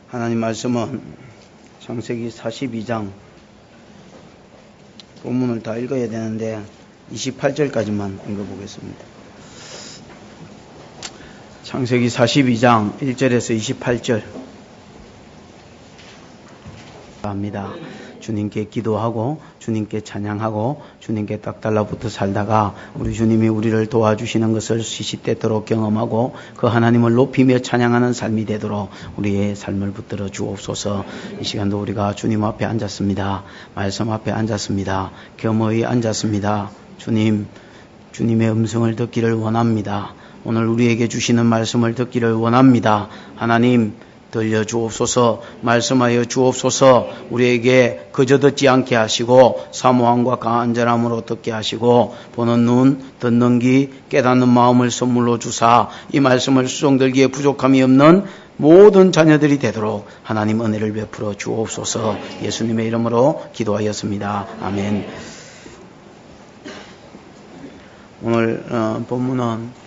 하나님 말씀은 창세기 42장 본문을 다 읽어야 되는데 28절까지만 읽어보겠습니다. 창세기 42장 1절에서 28절 합니다. 주님께 기도하고 주님께 찬양하고 주님께 딱 달라붙어 살다가 우리 주님이 우리를 도와주시는 것을 시시때때로 경험하고 그 하나님을 높이며 찬양하는 삶이 되도록 우리의 삶을 붙들어 주옵소서. 이 시간도 우리가 주님 앞에 앉았습니다. 말씀 앞에 앉았습니다. 겸허히 앉았습니다. 주님의 음성을 듣기를 원합니다. 오늘 우리에게 주시는 말씀을 듣기를 원합니다. 하나님 들려주옵소서. 말씀하여 주옵소서. 우리에게 그저 듣지 않게 하시고 사모함과 간절함으로 듣게 하시고 보는 눈, 듣는 귀, 깨닫는 마음을 선물로 주사 이 말씀을 수종들기에 부족함이 없는 모든 자녀들이 되도록 하나님 은혜를 베풀어 주옵소서. 예수님의 이름으로 기도하였습니다. 아멘. 오늘 본문은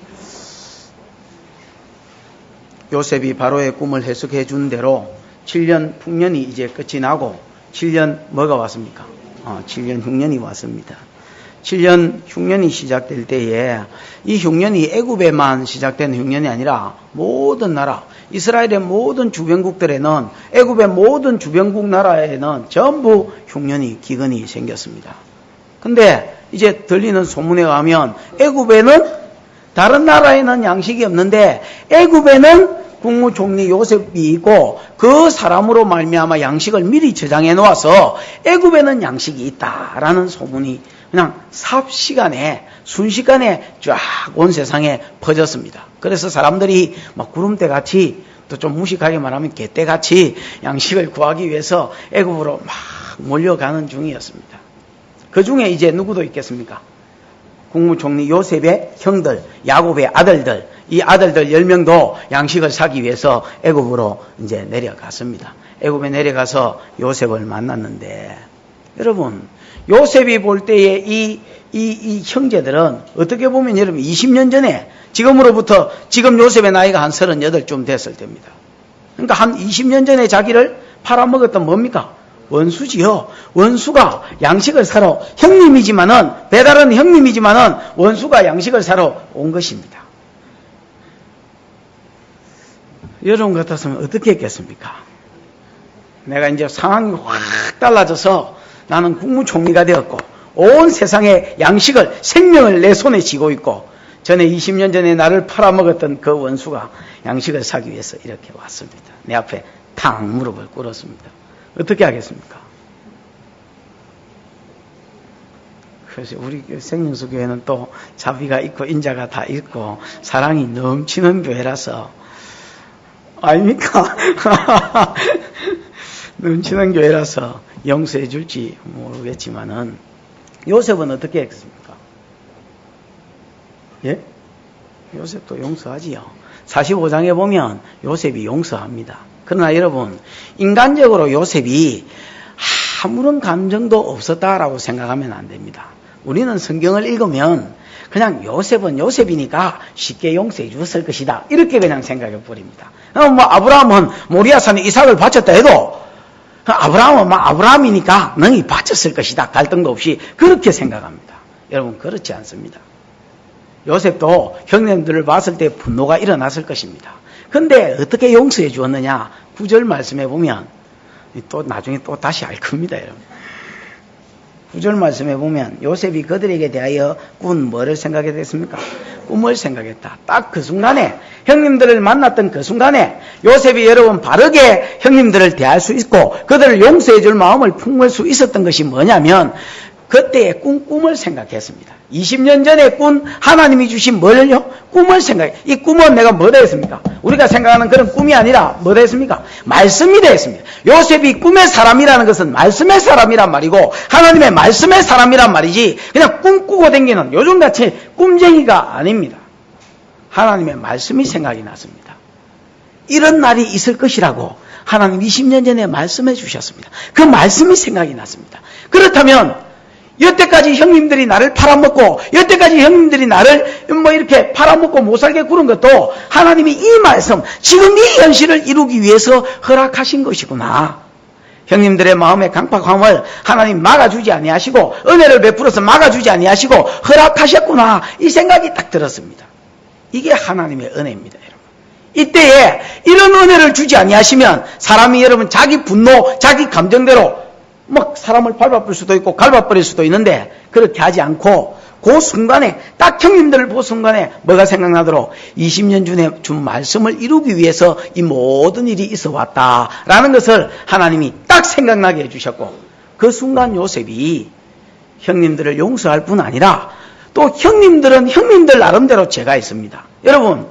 요셉이 바로의 꿈을 해석해 준 대로 7년 흉년이 이제 끝이 나고 7년 뭐가 왔습니까? 7년 흉년이 왔습니다. 7년 흉년이 시작될 때에 이 흉년이 애굽에만 시작된 흉년이 아니라 모든 나라, 이스라엘의 모든 주변국들에는 애굽의 모든 주변국 나라에는 전부 흉년이 기근이 생겼습니다. 근데 이제 들리는 소문에 의하면 애굽에는 다른 나라에는 양식이 없는데 애굽에는 국무총리 요셉이 있고 그 사람으로 말미암아 양식을 미리 저장해 놓아서 애굽에는 양식이 있다라는 소문이 그냥 삽시간에 순식간에 쫙 온 세상에 퍼졌습니다. 그래서 사람들이 막 구름대같이 또 좀 무식하게 말하면 개떼같이 양식을 구하기 위해서 애굽으로 막 몰려가는 중이었습니다. 그 중에 이제 누구도 있겠습니까? 국무총리 요셉의 형들, 야곱의 아들들, 이 아들들 10명도 양식을 사기 위해서 애굽으로 이제 내려갔습니다. 애굽에 내려가서 요셉을 만났는데, 여러분, 요셉이 볼 때에 이 형제들은 어떻게 보면 여러분 20년 전에 지금으로부터 지금 요셉의 나이가 한 38쯤 됐을 때입니다. 그러니까 한 20년 전에 자기를 팔아먹었던 뭡니까? 원수지요. 원수가 양식을 사러 형님이지만은 배달은 형님이지만은 원수가 양식을 사러 온 것입니다. 여러분 같았으면 어떻게 했겠습니까? 내가 이제 상황이 확 달라져서 나는 국무총리가 되었고 온 세상의 양식을 생명을 내 손에 쥐고 있고 전에 20년 전에 나를 팔아먹었던 그 원수가 양식을 사기 위해서 이렇게 왔습니다. 내 앞에 탁 무릎을 꿇었습니다. 어떻게 하겠습니까? 그래서 우리 생명수 교회는 또 자비가 있고 인자가 다 있고 사랑이 넘치는 교회라서 아닙니까? 넘치는 교회라서 용서해 줄지 모르겠지만은 요셉은 어떻게 했습니까? 예? 요셉도 용서하지요. 45장에 보면 요셉이 용서합니다. 그러나 여러분, 인간적으로 요셉이 아무런 감정도 없었다라고 생각하면 안 됩니다. 우리는 성경을 읽으면 그냥 요셉은 요셉이니까 쉽게 용서해 주었을 것이다. 이렇게 그냥 생각해 버립니다. 뭐 아브라함은 모리아산에 이삭을 바쳤다 해도 아브라함은 아브라함이니까 능히 바쳤을 것이다. 갈등도 없이 그렇게 생각합니다. 여러분 그렇지 않습니다. 요셉도 형님들을 봤을 때 분노가 일어났을 것입니다. 근데 어떻게 용서해 주었느냐? 9절 말씀해 보면 또 나중에 또 다시 알 겁니다, 여러분. 9절 말씀해 보면 요셉이 그들에게 대하여 꾼 뭐를 생각했습니까? 꿈을 생각했다. 딱 그 순간에 형님들을 만났던 그 순간에 요셉이 여러분 바르게 형님들을 대할 수 있고 그들을 용서해 줄 마음을 품을 수 있었던 것이 뭐냐면 그때의 꿈을 생각했습니다. 20년 전에 꾼 하나님이 주신 뭘요? 꿈을 생각해. 이 꿈은 내가 뭐다 했습니까? 우리가 생각하는 그런 꿈이 아니라 뭐다 했습니까? 말씀이다 했습니다. 요셉이 꿈의 사람이라는 것은 말씀의 사람이란 말이고 하나님의 말씀의 사람이란 말이지 그냥 꿈꾸고 다니는 요즘같이 꿈쟁이가 아닙니다. 하나님의 말씀이 생각이 났습니다. 이런 날이 있을 것이라고 하나님 20년 전에 말씀해 주셨습니다. 그 말씀이 생각이 났습니다. 그렇다면 여태까지 형님들이 나를 팔아먹고, 여태까지 형님들이 나를 이렇게 팔아먹고 못 살게 구른 것도 하나님이 이 말씀, 지금 이 현실을 이루기 위해서 허락하신 것이구나. 형님들의 마음의 강팍함을 하나님 막아주지 아니하시고, 은혜를 베풀어서 막아주지 아니하시고 허락하셨구나. 이 생각이 딱 들었습니다. 이게 하나님의 은혜입니다, 여러분. 이때에 이런 은혜를 주지 아니하시면 사람이 여러분 자기 분노, 자기 감정대로 막 사람을 밟아버릴 수도 있고 갈아버릴 수도 있는데, 그렇게 하지 않고 그 순간에 딱 형님들을 본 순간에 뭐가 생각나도록 20년 전에 준 말씀을 이루기 위해서 이 모든 일이 있어 왔다라는 것을 하나님이 딱 생각나게 해주셨고, 그 순간 요셉이 형님들을 용서할 뿐 아니라 또 형님들은 형님들 나름대로 죄가 있습니다. 여러분,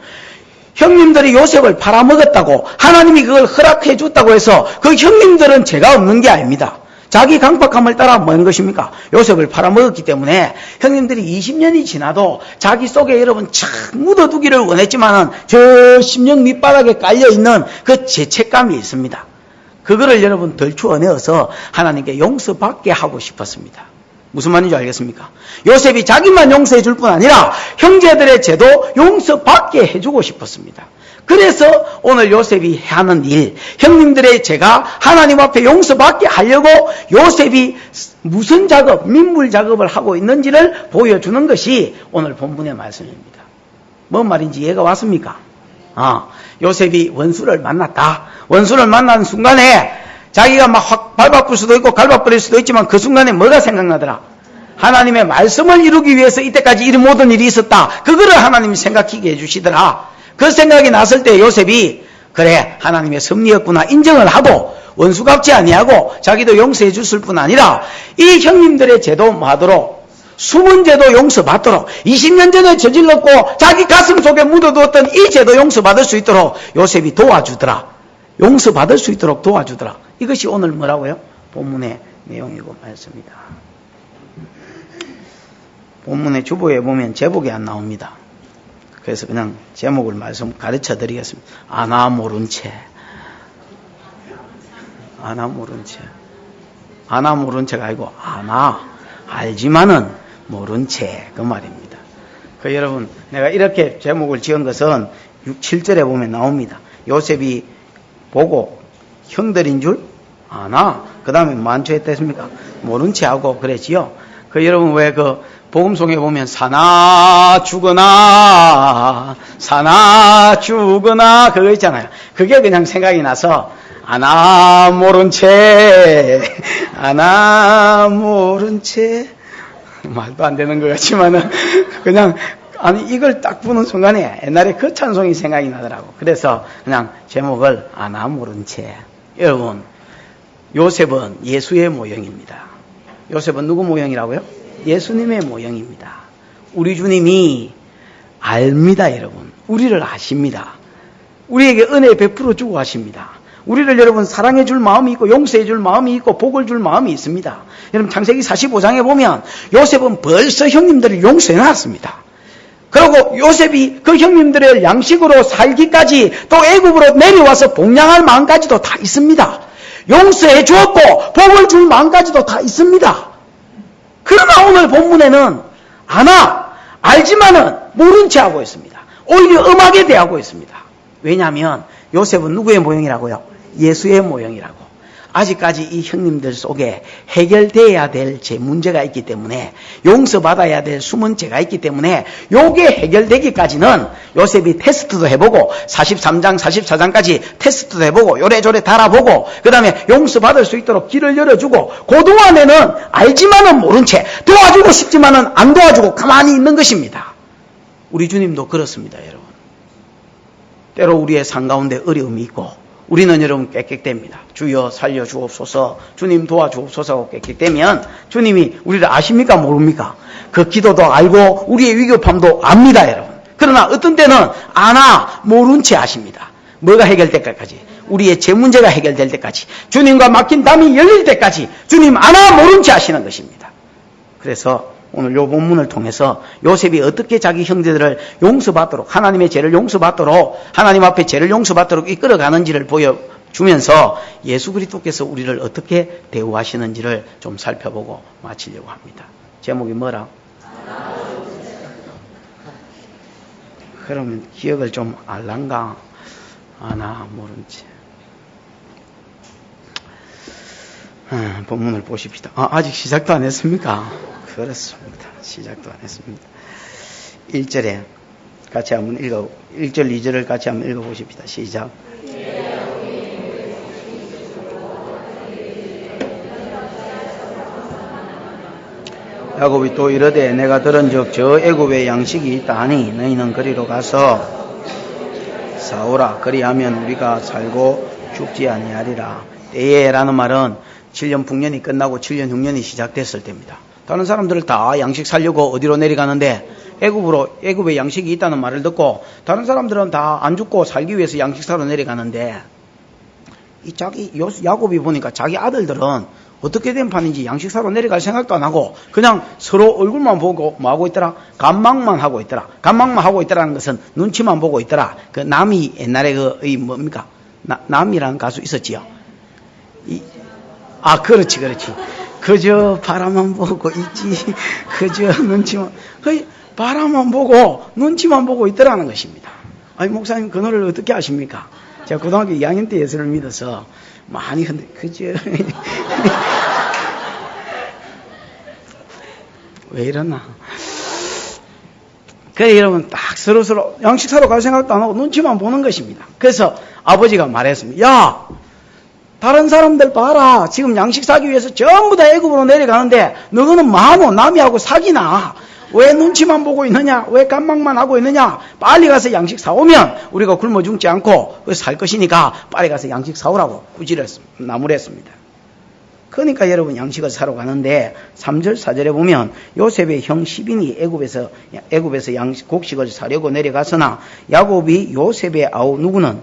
형님들이 요셉을 팔아먹었다고 하나님이 그걸 허락해 줬다고 해서 그 형님들은 죄가 없는 게 아닙니다. 자기 강팍함을 따라 뭐한 것입니까? 요셉을 팔아먹었기 때문에 형님들이 20년이 지나도 자기 속에 여러분 착 묻어두기를 원했지만은 저 심령 밑바닥에 깔려있는 그 죄책감이 있습니다. 그거를 여러분 덜 추어내어서 하나님께 용서받게 하고 싶었습니다. 무슨 말인지 알겠습니까? 요셉이 자기만 용서해 줄 뿐 아니라 형제들의 죄도 용서받게 해주고 싶었습니다. 그래서 오늘 요셉이 하는 일, 형님들의 죄가 하나님 앞에 용서받게 하려고 요셉이 무슨 작업, 민물 작업을 하고 있는지를 보여주는 것이 오늘 본문의 말씀입니다. 뭔 말인지 이해가 왔습니까? 요셉이 원수를 만났다. 원수를 만난 순간에 자기가 막 확 밟아볼 수도 있고 갈아버릴 수도 있지만 그 순간에 뭐가 생각나더라? 하나님의 말씀을 이루기 위해서 이때까지 이 모든 일이 있었다. 그거를 하나님이 생각하게 해주시더라. 그 생각이 났을 때 요셉이 그래 하나님의 섭리였구나 인정을 하고 원수 갚지 아니하고 자기도 용서해 줬을 뿐 아니라 이 형님들의 죄도 뭐하도록 숨은 죄도 용서받도록 20년 전에 저질렀고 자기 가슴 속에 묻어두었던 이 죄도 용서받을 수 있도록 요셉이 도와주더라. 용서받을 수 있도록 도와주더라. 이것이 오늘 뭐라고요? 본문의 내용이고 말씀입니다. 본문의 주보에 보면 제목이 안 나옵니다. 그래서 그냥 제목을 말씀 가르쳐 드리겠습니다. 아나 모른 채. 아나 모른 채. 아나 모른 채가 아니고 아나 알지만은 모른 채 그 말입니다. 그 여러분 내가 이렇게 제목을 지은 것은 6, 7절에 보면 나옵니다. 요셉이 보고 형들인 줄 아나 그 다음에 만초 했댔습니까? 모른 채 하고 그랬지요. 그 여러분 왜 그 복음송에 보면 사나 죽으나 사나 죽으나 그거 있잖아요. 그게 그냥 생각이 나서 아나 모른 채 아나 모른 채 말도 안 되는 것 같지만은 그냥 아니 이걸 딱 부는 순간에 옛날에 그 찬송이 생각이 나더라고. 그래서 그냥 제목을 아나 모른 채. 여러분 요셉은 예수의 모형입니다. 요셉은 누구 모형이라고요? 예수님의 모형입니다. 우리 주님이 압니다, 여러분. 우리를 아십니다. 우리에게 은혜 베풀어 주고 하십니다. 우리를 여러분 사랑해 줄 마음이 있고 용서해 줄 마음이 있고 복을 줄 마음이 있습니다. 여러분 창세기 45장에 보면 요셉은 벌써 형님들을 용서해 놨습니다. 그리고 요셉이 그 형님들의 양식으로 살기까지 또 애굽으로 내려와서 복양할 마음까지도 다 있습니다. 용서해 주었고 복을 줄 마음까지도 다 있습니다. 그러나 오늘 본문에는 아나 알지만은 모른 채 하고 있습니다. 오히려 엄하게 대하고 있습니다. 왜냐하면 요셉은 누구의 모형이라고요? 예수의 모형이라고. 아직까지 이 형님들 속에 해결돼야 될 제 문제가 있기 때문에 용서받아야 될 숨은 죄가 있기 때문에 요게 해결되기까지는 요셉이 테스트도 해보고 43장 44장까지 테스트도 해보고 요래저래 달아보고 그 다음에 용서받을 수 있도록 길을 열어주고 그동안에는 알지만은 모른 채 도와주고 싶지만은 안 도와주고 가만히 있는 것입니다. 우리 주님도 그렇습니다, 여러분. 때로 우리의 삶 가운데 어려움이 있고 우리는 여러분 깨끗됩니다. 주여 살려주옵소서, 주님 도와주옵소서 하고 깨끗되면 주님이 우리를 아십니까 모릅니까? 그 기도도 알고 우리의 위급함도 압니다, 여러분. 그러나 어떤 때는 아나 모른 채 아십니다. 뭐가 해결될 때까지, 우리의 제 문제가 해결될 때까지, 주님과 막힌 담이 열릴 때까지 주님 아나 모른 채 하시는 것입니다. 그래서 오늘 요 본문을 통해서 요셉이 어떻게 자기 형제들을 용서받도록 하나님의 죄를 용서받도록 하나님 앞에 죄를 용서받도록 이끌어가는지를 주면서 예수 그리스도께서 우리를 어떻게 대우하시는지를 좀 살펴보고 마치려고 합니다. 제목이 뭐라? 그러면 기억을 좀 알란가 아나 모른지. 본문을 보십시다. 아직 시작도 안 했습니까? 그렇습니다. 시작도 안 했습니다. 1절에 같이 한번 1절, 2절을 같이 한번 읽어보십시다. 시작. 야곱이 또 이르되 내가 들은즉 저 애굽에 양식이 있다 하니 너희는 그리로 가서 싸우라. 그리하면 우리가 살고 죽지 아니하리라. 때에라는 말은 7년 풍년이 끝나고 7년 흉년이 시작됐을 때입니다. 다른 사람들 다 양식 살려고 어디로 내려가는데 애굽에 양식이 있다는 말을 듣고 다른 사람들은 다 안 죽고 살기 위해서 양식 사러 내려가는데 야곱이 보니까 자기 아들들은 어떻게 된 판인지 양식 사러 내려갈 생각도 안 하고 그냥 서로 얼굴만 보고 뭐 하고 있더라? 간망만 하고 있더라. 간망만 하고 있더라는 것은 눈치만 보고 있더라. 그 남이 옛날에 뭡니까? 남이라는 가수 있었지요. 그렇지. 그저 바라만 보고 있지. 그저 눈치만, 바라만 보고 눈치만 보고 있더라는 것입니다. 아니, 목사님 그 노래를 어떻게 아십니까? 제가 고등학교 2학년 때 예수를 믿어서 많이 그저 왜 이러나? 그래 여러분 딱 서로 양식 사러 갈 생각도 안 하고 눈치만 보는 것입니다. 그래서 아버지가 말했습니다. 야, 다른 사람들 봐라. 지금 양식 사기 위해서 전부 다 애굽으로 내려가는데 너는 뭐하노? 남이하고 사귀나? 왜 눈치만 보고 있느냐? 왜 깜망만 하고 있느냐? 빨리 가서 양식 사오면 우리가 굶어 죽지 않고 살 것이니까 빨리 가서 양식 사오라고 나무랬습니다. 그러니까 여러분 양식을 사러 가는데 3절 4절에 보면 요셉의 형 시빈이 애굽에서 곡식을 사려고 내려갔으나 야곱이 요셉의 아우 누구는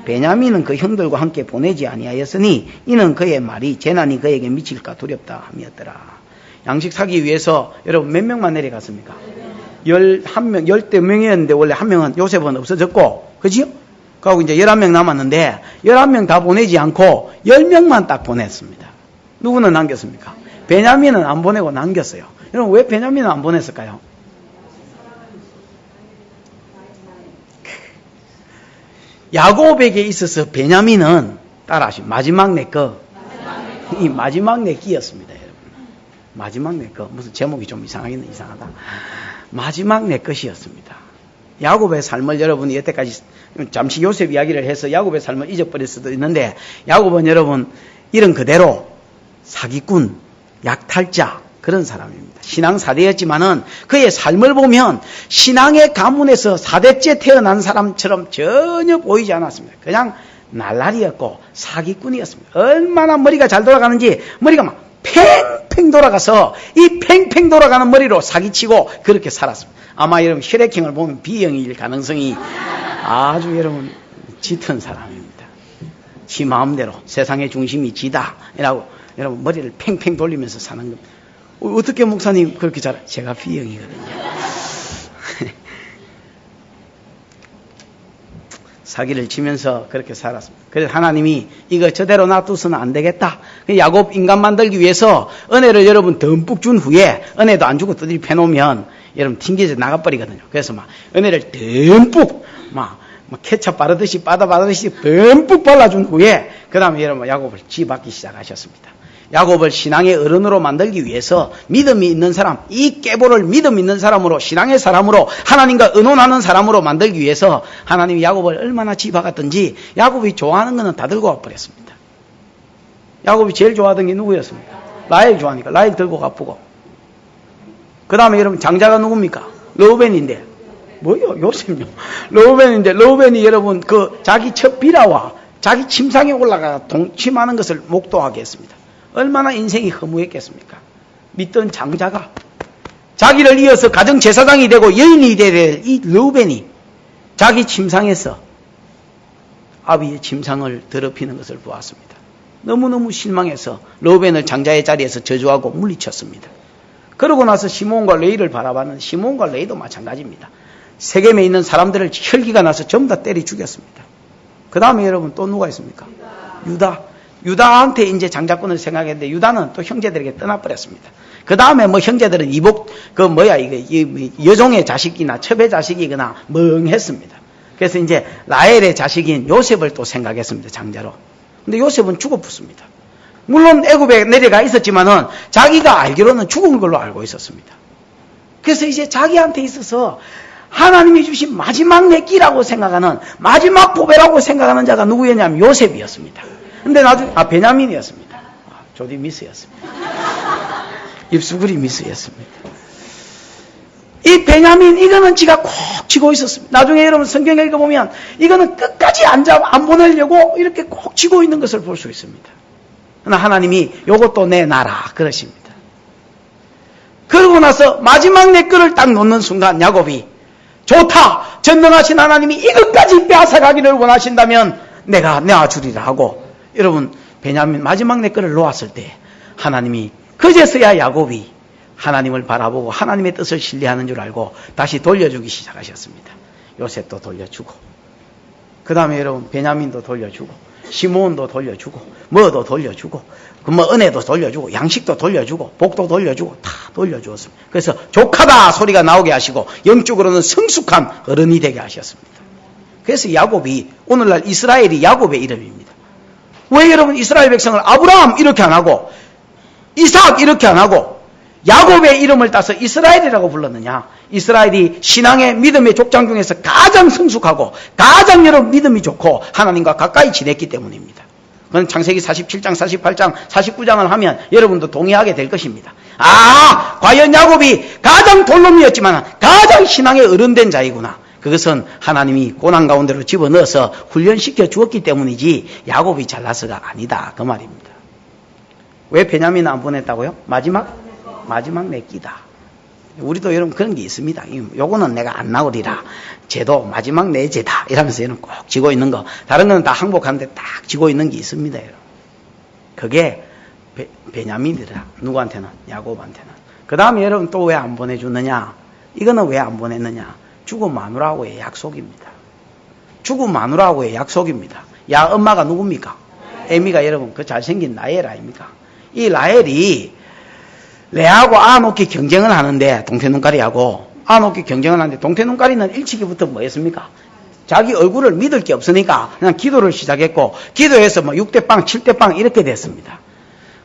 베냐민은 그 형들과 함께 보내지 아니하였으니 이는 그의 말이 재난이 그에게 미칠까 두렵다 함이었더라. 양식 사기 위해서 여러분 몇 명만 내려갔습니까? 11명, 10명이었는데 원래 한 명은 요셉은 없어졌고, 그지요? 그리고 이제 11명 남았는데 11명 다 보내지 않고 10명만 딱 보냈습니다. 누구는 남겼습니까? 베냐민은 안 보내고 남겼어요. 여러분 왜 베냐민은 안 보냈을까요? 야곱에게 있어서 베냐민은 따라하시면 마지막 내 거, 이 마지막 내 끼였습니다. 마지막 내 것. 무슨 제목이 좀 이상하긴 이상하다. 마지막 내 것이었습니다. 야곱의 삶을 여러분이 여태까지 잠시 요셉 이야기를 해서 야곱의 삶을 잊어버릴 수도 있는데 야곱은 여러분 이런 그대로 사기꾼, 약탈자 그런 사람입니다. 신앙 4대였지만은 그의 삶을 보면 신앙의 가문에서 4대째 태어난 사람처럼 전혀 보이지 않았습니다. 그냥 날라리였고 사기꾼이었습니다. 얼마나 머리가 잘 돌아가는지 머리가 막 팽팽 돌아가서 이 팽팽 돌아가는 머리로 사기치고 그렇게 살았습니다. 아마 여러분 혈액형을 보면 B형일 가능성이 아주 여러분 짙은 사람입니다. 지 마음대로 세상의 중심이 지다 이라고 여러분 머리를 팽팽 돌리면서 사는 겁니다. 어떻게 목사님 그렇게 잘? 제가 B형이거든요. 사기를 치면서 그렇게 살았습니다. 그래서 하나님이 이거 저대로 놔두서는 안 되겠다. 야곱 인간 만들기 위해서 은혜를 여러분 듬뿍 준 후에 은혜도 안 주고 두드리 패놓으면 여러분 튕겨져 나가버리거든요. 그래서 막 은혜를 듬뿍 막 케첩 바르듯이 바르듯이 듬뿍 발라준 후에 그 다음에 여러분 야곱을 지받기 시작하셨습니다. 야곱을 신앙의 어른으로 만들기 위해서 믿음이 있는 사람, 이 깨보를 믿음 있는 사람으로 신앙의 사람으로 하나님과 의논하는 사람으로 만들기 위해서 하나님이 야곱을 얼마나 지박았던지 야곱이 좋아하는 것은 다 들고 와버렸습니다. 야곱이 제일 좋아하던 게 누구였습니까? 라헬 좋아하니까 라헬 들고 가쁘고 그 다음에 여러분 장자가 누굽니까? 러우벤인데 뭐요? 요셉요. 러우벤인데 러우벤이 여러분 그 자기 첫 비라와 자기 침상에 올라가 동침하는 것을 목도하게 했습니다. 얼마나 인생이 허무했겠습니까? 믿던 장자가 자기를 이어서 가정제사장이 되고 여인이 될 이 르우벤이 자기 침상에서 아비의 침상을 더럽히는 것을 보았습니다. 너무너무 실망해서 르우벤을 장자의 자리에서 저주하고 물리쳤습니다. 그러고 나서 시몬과 레이를 바라봤는데 시몬과 레이도 마찬가지입니다. 세겜에 있는 사람들을 혈기가 나서 전부 다 때려 죽였습니다. 그 다음에 여러분 또 누가 있습니까? 유다한테 이제 장자권을 생각했는데 유다는 또 형제들에게 떠나버렸습니다. 그 다음에 뭐 형제들은 여종의 자식이나 첩의 자식이거나 멍했습니다. 그래서 이제 라헬의 자식인 요셉을 또 생각했습니다. 장자로. 근데 요셉은 죽어붙습니다. 물론 애굽에 내려가 있었지만은 자기가 알기로는 죽은 걸로 알고 있었습니다. 그래서 이제 자기한테 있어서 하나님이 주신 마지막 내 끼라고 생각하는, 마지막 보배라고 생각하는 자가 누구였냐면 요셉이었습니다. 근데 나중에 베냐민이었습니다. 조디 미스였습니다. 입수구리 미스였습니다. 이 베냐민, 이거는 지가 꼭 쥐고 있었습니다. 나중에 여러분 성경 읽어보면 이거는 끝까지 안 보내려고 이렇게 꼭 쥐고 있는 것을 볼 수 있습니다. 그러나 하나님이 요것도 내놔라 그러십니다. 그러고 나서 마지막 내 거를 딱 놓는 순간 야곱이 좋다, 전능하신 하나님이 이것까지 빼앗아가기를 원하신다면 내가 내어주리라 하고, 여러분 베냐민 마지막 내 거를 놓았을 때 하나님이 그제서야 야곱이 하나님을 바라보고 하나님의 뜻을 신뢰하는 줄 알고 다시 돌려주기 시작하셨습니다. 요셉도 돌려주고, 그 다음에 여러분 베냐민도 돌려주고, 시므온도 돌려주고, 뭐도 돌려주고, 은혜도 돌려주고, 양식도 돌려주고, 복도 돌려주고, 다 돌려주었습니다. 그래서 족하다 소리가 나오게 하시고 영적으로는 성숙한 어른이 되게 하셨습니다. 그래서 야곱이, 오늘날 이스라엘이 야곱의 이름입니다. 왜 여러분 이스라엘 백성을 아브라함 이렇게 안 하고 이삭 이렇게 안 하고 야곱의 이름을 따서 이스라엘이라고 불렀느냐? 이스라엘이 신앙의 믿음의 족장 중에서 가장 성숙하고 가장 여러분 믿음이 좋고 하나님과 가까이 지냈기 때문입니다. 그건 창세기 47장, 48장, 49장을 하면 여러분도 동의하게 될 것입니다. 과연 야곱이 가장 돌놈이었지만 가장 신앙의 어른된 자이구나. 그것은 하나님이 고난 가운데로 집어넣어서 훈련시켜 주었기 때문이지 야곱이 잘나서가 아니다. 그 말입니다. 왜 베냐민을 안 보냈다고요? 마지막 내 끼다. 우리도 여러분 그런 게 있습니다. 요거는 내가 안 나오리라. 쟤도 마지막 내 쟤다. 이러면서 여러분 꼭 쥐고 있는 거. 다른 거는 다 항복하는데 딱 쥐고 있는 게 있습니다. 여러분. 그게 베냐민이라. 누구한테는? 야곱한테는. 그 다음에 여러분 또 왜 안 보내주느냐? 이거는 왜 안 보냈느냐? 죽은 마누라하고의 약속입니다. 죽은 마누라하고의 약속입니다. 야, 엄마가 누굽니까? 에미가 여러분 그 잘생긴 라헬 아닙니까? 이 라헬이 레아하고 아녹이 경쟁을 하는데, 동태눈가리하고 아녹이 경쟁을 하는데, 동태눈가리는 일찍이부터 뭐였습니까? 자기 얼굴을 믿을 게 없으니까 그냥 기도를 시작했고, 기도해서 6대빵 7대빵 이렇게 됐습니다.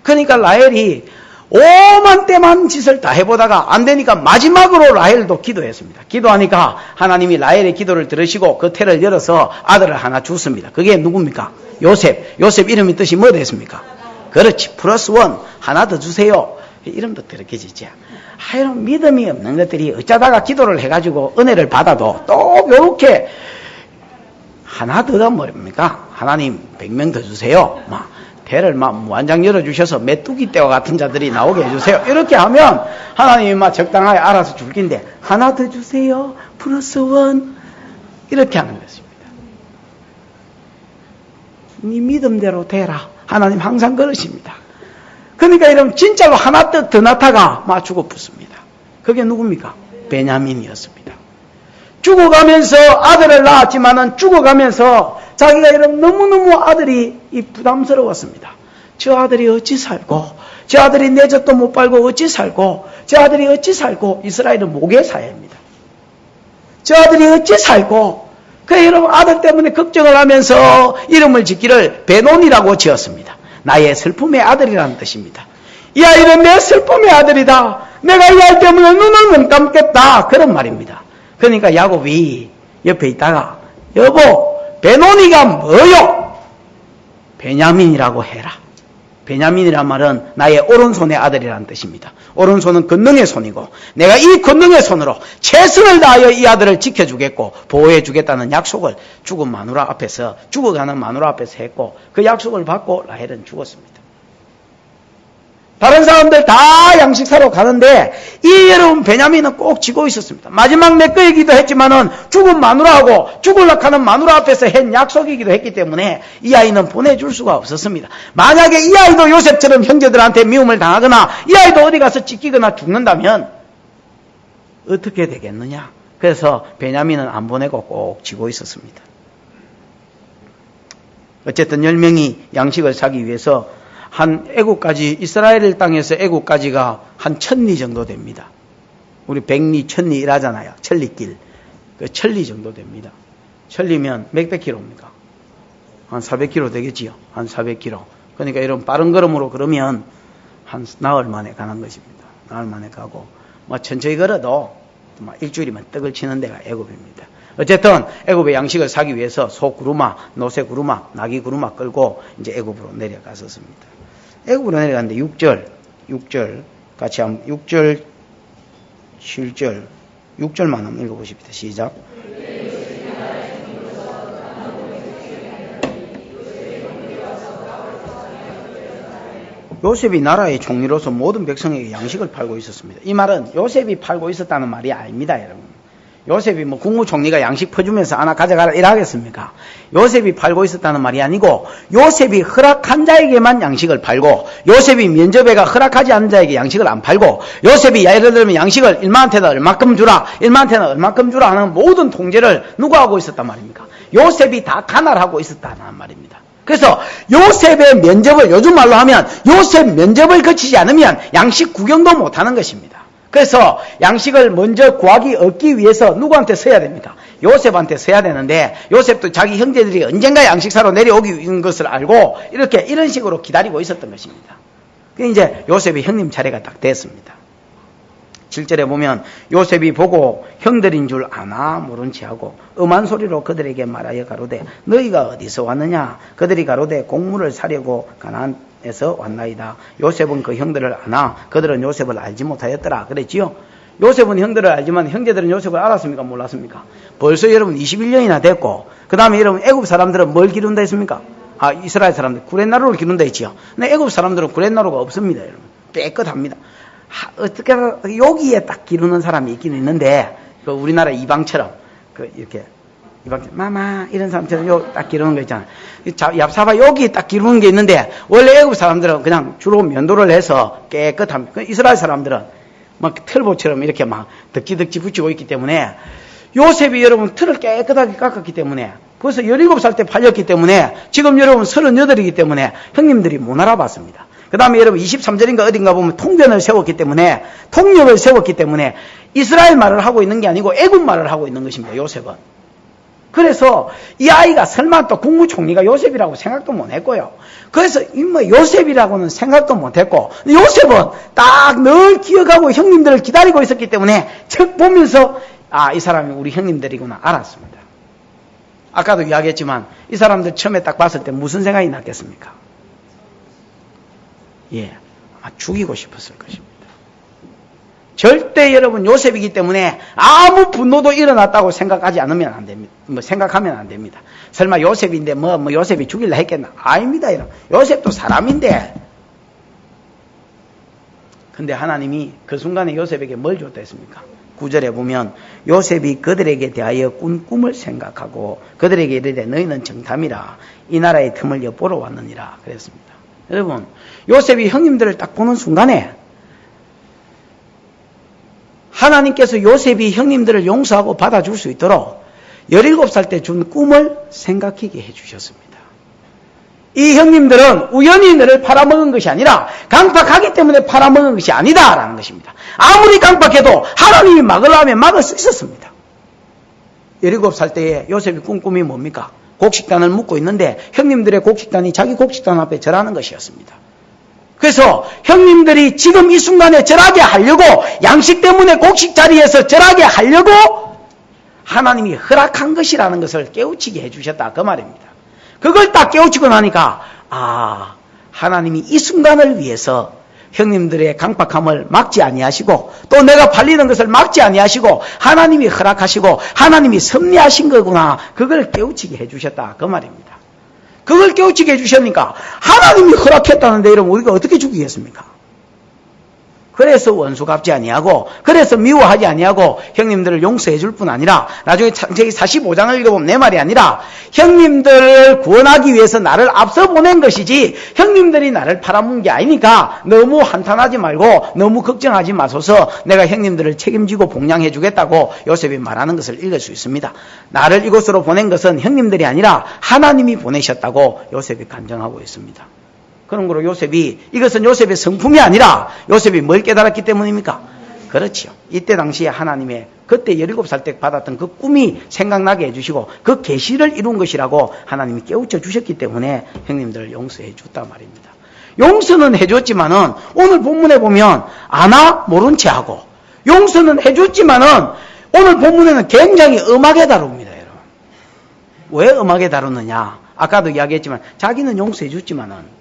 그러니까 라헬이 오만 때만 짓을 다 해보다가 안 되니까 마지막으로 라헬도 기도했습니다. 기도하니까 하나님이 라헬의 기도를 들으시고 그 태를 열어서 아들을 하나 줬습니다. 그게 누굽니까? 요셉. 요셉 이름이 뜻이 뭐 됐습니까? 그렇지, +1 하나 더 주세요. 이름도 더럽게 짓지. 하여튼 믿음이 없는 것들이 어쩌다가 기도를 해가지고 은혜를 받아도 또 요렇게 하나 더가 뭡니까? 하나님 100명 더 주세요. 배를 무한장 열어주셔서 메뚜기 떼와 같은 자들이 나오게 해주세요. 이렇게 하면 하나님이 적당하게 알아서 줄 긴데 하나 더 주세요. +1 이렇게 하는 것입니다. 네 믿음대로 되라. 하나님 항상 그러십니다. 그러니까 여러분 진짜로 하나 더 낳다가 죽어붙습니다. 그게 누굽니까? 베냐민이었습니다. 죽어가면서 아들을 낳았지만은 죽어가면서 자기가 여러분 너무너무 아들이 부담스러웠습니다. 저 아들이 어찌 살고, 저 아들이 내 젖도 못 빨고 어찌 살고, 저 아들이 어찌 살고. 이스라엘은 목의 사회입니다. 저 아들이 어찌 살고. 그 여러분 아들 때문에 걱정을 하면서 이름을 짓기를 베논이라고 지었습니다. 나의 슬픔의 아들이라는 뜻입니다. 이 아이는 내 슬픔의 아들이다. 내가 이 아이 때문에 눈을 못 감겠다. 그런 말입니다. 그러니까 야곱이 옆에 있다가 여보, 베논이가 뭐요? 베냐민이라고 해라. 베냐민이란 말은 나의 오른손의 아들이라는 뜻입니다. 오른손은 권능의 손이고 내가 이 권능의 손으로 최선을 다하여 이 아들을 지켜주겠고 보호해주겠다는 약속을 죽은 마누라 앞에서, 죽어가는 마누라 앞에서 했고 그 약속을 받고 라헬은 죽었습니다. 다른 사람들 다 양식 사러 가는데 이 여러분 베냐민은 꼭 지고 있었습니다. 마지막 내 거이기도 했지만은 죽은 마누라하고 죽으려고 하는 마누라 앞에서 한 약속이기도 했기 때문에 이 아이는 보내줄 수가 없었습니다. 만약에 이 아이도 요셉처럼 형제들한테 미움을 당하거나 이 아이도 어디 가서 찢기거나 죽는다면 어떻게 되겠느냐. 그래서 베냐민은 안 보내고 꼭 지고 있었습니다. 어쨌든 10명이 양식을 사기 위해서 한 애국까지, 이스라엘 땅에서 애국까지가 한 1000리 정도 됩니다. 우리 100리, 1000리 일하잖아요. 천리길. 그 1000리 정도 됩니다. 천리면 몇백 킬로입니까? 한 400km 되겠지요. 한 400km. 그러니까 이런 빠른 걸음으로 그러면 한 나흘 만에 가는 것입니다. 나흘 만에 가고, 뭐 천천히 걸어도 일주일이면 떡을 치는 데가 애굽입니다. 어쨌든 애굽의 양식을 사기 위해서 소 구루마, 노새 구루마, 나귀 구루마 끌고 이제 애굽으로 내려갔었습니다. 애굽으로 내려갔는데 6절 같이 한번 6절, 7절, 6절만 한번 읽어보십시다. 시작. 요셉이 나라의 총리로서 모든 백성에게 양식을 팔고 있었습니다. 이 말은 요셉이 팔고 있었다는 말이 아닙니다, 여러분. 요셉이 뭐 국무총리가 양식 퍼주면서 하나 가져가라 이러겠습니까? 요셉이 팔고 있었다는 말이 아니고 요셉이 허락한 자에게만 양식을 팔고 요셉이 면접회가 허락하지 않은 자에게 양식을 안 팔고 요셉이 예를 들면 양식을 1만한테는 얼마큼 주라 1만한테는 얼마큼 주라 하는 모든 통제를 누가 하고 있었단 말입니까? 요셉이 다 관할하고 있었다는 말입니다. 그래서 요셉의 면접을 요즘 말로 하면 요셉 면접을 거치지 않으면 양식 구경도 못하는 것입니다. 그래서 양식을 먼저 얻기 위해서 누구한테 서야 됩니까? 요셉한테 서야 되는데 요셉도 자기 형제들이 언젠가 양식 사러 내려오기 것을 알고 이런 식으로 기다리고 있었던 것입니다. 그래서 이제 요셉의 형님 차례가 딱 됐습니다. 7절에 보면 요셉이 보고 형들인 줄 아나 모른 체하고 엄한 소리로 그들에게 말하여 가로되 너희가 어디서 왔느냐? 그들이 가로되 곡물을 사려고 가나안에서 왔나이다. 요셉은 그 형들을 아나 그들은 요셉을 알지 못하였더라. 그랬지요. 요셉은 형들을 알지만 형제들은 요셉을 알았습니까? 몰랐습니까? 벌써 여러분 21년이나 됐고 그 다음에 여러분 애굽 사람들은 뭘 기른다 했습니까? 이스라엘 사람들 구렛나루를 기른다 했지요. 근데 애굽 사람들은 구렛나루가 없습니다. 여러분 깨끗합니다. 어떻게 여기에 딱 기르는 사람이 있긴 있는데 우리나라 이방처럼 이렇게 이방 마마 이런 사람처럼 여기 딱 기르는 거 있잖아요. 얍사바 여기 딱 기르는 게 있는데 원래 애굽 사람들은 그냥 주로 면도를 해서 깨끗합니다. 이스라엘 사람들은 막 틀보처럼 이렇게 막 덕지덕지 붙이고 있기 때문에 요셉이 여러분 틀을 깨끗하게 깎았기 때문에 벌써 17살 때 팔렸기 때문에 지금 여러분 38이기 때문에 형님들이 못 알아봤습니다. 그 다음에 여러분 23절인가 어딘가 보면 통변을 세웠기 때문에 통역을 세웠기 때문에 이스라엘 말을 하고 있는 게 아니고 애굽 말을 하고 있는 것입니다. 요셉은. 그래서 이 아이가 설마 또 국무총리가 요셉이라고 생각도 못 했고요. 그래서 요셉이라고는 생각도 못 했고 요셉은 딱 늘 기억하고 형님들을 기다리고 있었기 때문에 책 보면서 이 사람이 우리 형님들이구나 알았습니다. 아까도 이야기했지만 이 사람들 처음에 딱 봤을 때 무슨 생각이 났겠습니까? 아마 죽이고 싶었을 것입니다. 절대 여러분 요셉이기 때문에 아무 분노도 일어났다고 생각하지 않으면 안 됩니다. 생각하면 안 됩니다. 설마 요셉인데 요셉이 죽일라 했겠나? 아닙니다. 여러분. 요셉도 사람인데. 근데 하나님이 그 순간에 요셉에게 뭘 줬다 했습니까? 9절에 보면 요셉이 그들에게 대하여 꾼 꿈을 생각하고 그들에게 이르되 너희는 정탐이라 이 나라의 틈을 엿보러 왔느니라 그랬습니다. 여러분 요셉이 형님들을 딱 보는 순간에 하나님께서 요셉이 형님들을 용서하고 받아줄 수 있도록 17살 때 준 꿈을 생각하게 해주셨습니다. 이 형님들은 우연히 너를 팔아먹은 것이 아니라 강박하기 때문에 팔아먹은 것이 아니다라는 것입니다. 아무리 강박해도 하나님이 막으려면 막을 수 있었습니다. 17살 때에 요셉이 꾼 꿈이 뭡니까? 곡식단을 묶고 있는데 형님들의 곡식단이 자기 곡식단 앞에 절하는 것이었습니다. 그래서 형님들이 지금 이 순간에 절하게 하려고 양식 때문에 곡식 자리에서 절하게 하려고 하나님이 허락한 것이라는 것을 깨우치게 해주셨다 그 말입니다. 그걸 딱 깨우치고 나니까 하나님이 이 순간을 위해서 형님들의 강박함을 막지 아니하시고 또 내가 팔리는 것을 막지 아니하시고 하나님이 허락하시고 하나님이 섭리하신 거구나 그걸 깨우치게 해주셨다 그 말입니다. 그걸 깨우치게 해주셨으니까 하나님이 허락했다는데 이러면 우리가 어떻게 죽이겠습니까? 그래서 원수 갚지 아니하고, 그래서 미워하지 아니하고 형님들을 용서해 줄 뿐 아니라, 나중에 창세기 45장을 읽어보면 내 말이 아니라 형님들을 구원하기 위해서 나를 앞서 보낸 것이지 형님들이 나를 팔아먹은 게 아니니까 너무 한탄하지 말고 너무 걱정하지 마소서, 내가 형님들을 책임지고 복양해 주겠다고 요셉이 말하는 것을 읽을 수 있습니다. 나를 이곳으로 보낸 것은 형님들이 아니라 하나님이 보내셨다고 요셉이 간증하고 있습니다. 그런 거로 요셉이, 이것은 요셉의 성품이 아니라 요셉이 뭘 깨달았기 때문입니까? 그렇지요. 이때 당시에 하나님의 그때 17살 때 받았던 그 꿈이 생각나게 해주시고 그 계시를 이룬 것이라고 하나님이 깨우쳐 주셨기 때문에 형님들을 용서해 줬단 말입니다. 용서는 해줬지만은 오늘 본문에 보면 아나 모른 채 하고, 용서는 해줬지만은 오늘 본문에는 굉장히 엄하게 다룹니다, 여러분. 왜 엄하게 다루느냐? 아까도 이야기했지만 자기는 용서해 줬지만은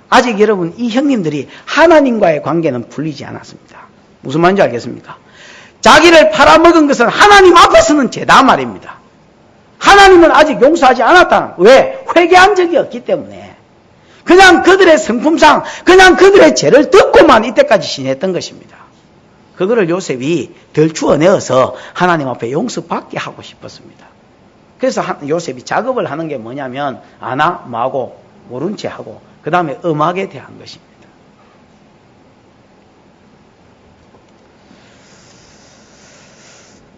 아직 여러분 이 형님들이 하나님과의 관계는 풀리지 않았습니다. 무슨 말인지 알겠습니까? 자기를 팔아먹은 것은 하나님 앞에서는 죄다 말입니다. 하나님은 아직 용서하지 않았다는, 왜? 회개한 적이 없기 때문에 그냥 그들의 성품상 그냥 그들의 죄를 듣고만 이때까지 지냈던 것입니다. 그거를 요셉이 덜 추어내어서 하나님 앞에 용서받게 하고 싶었습니다. 그래서 요셉이 작업을 하는 게 뭐냐면 아나 뭐하고 모른 채 하고 그 다음에 엄하게 대한 것입니다.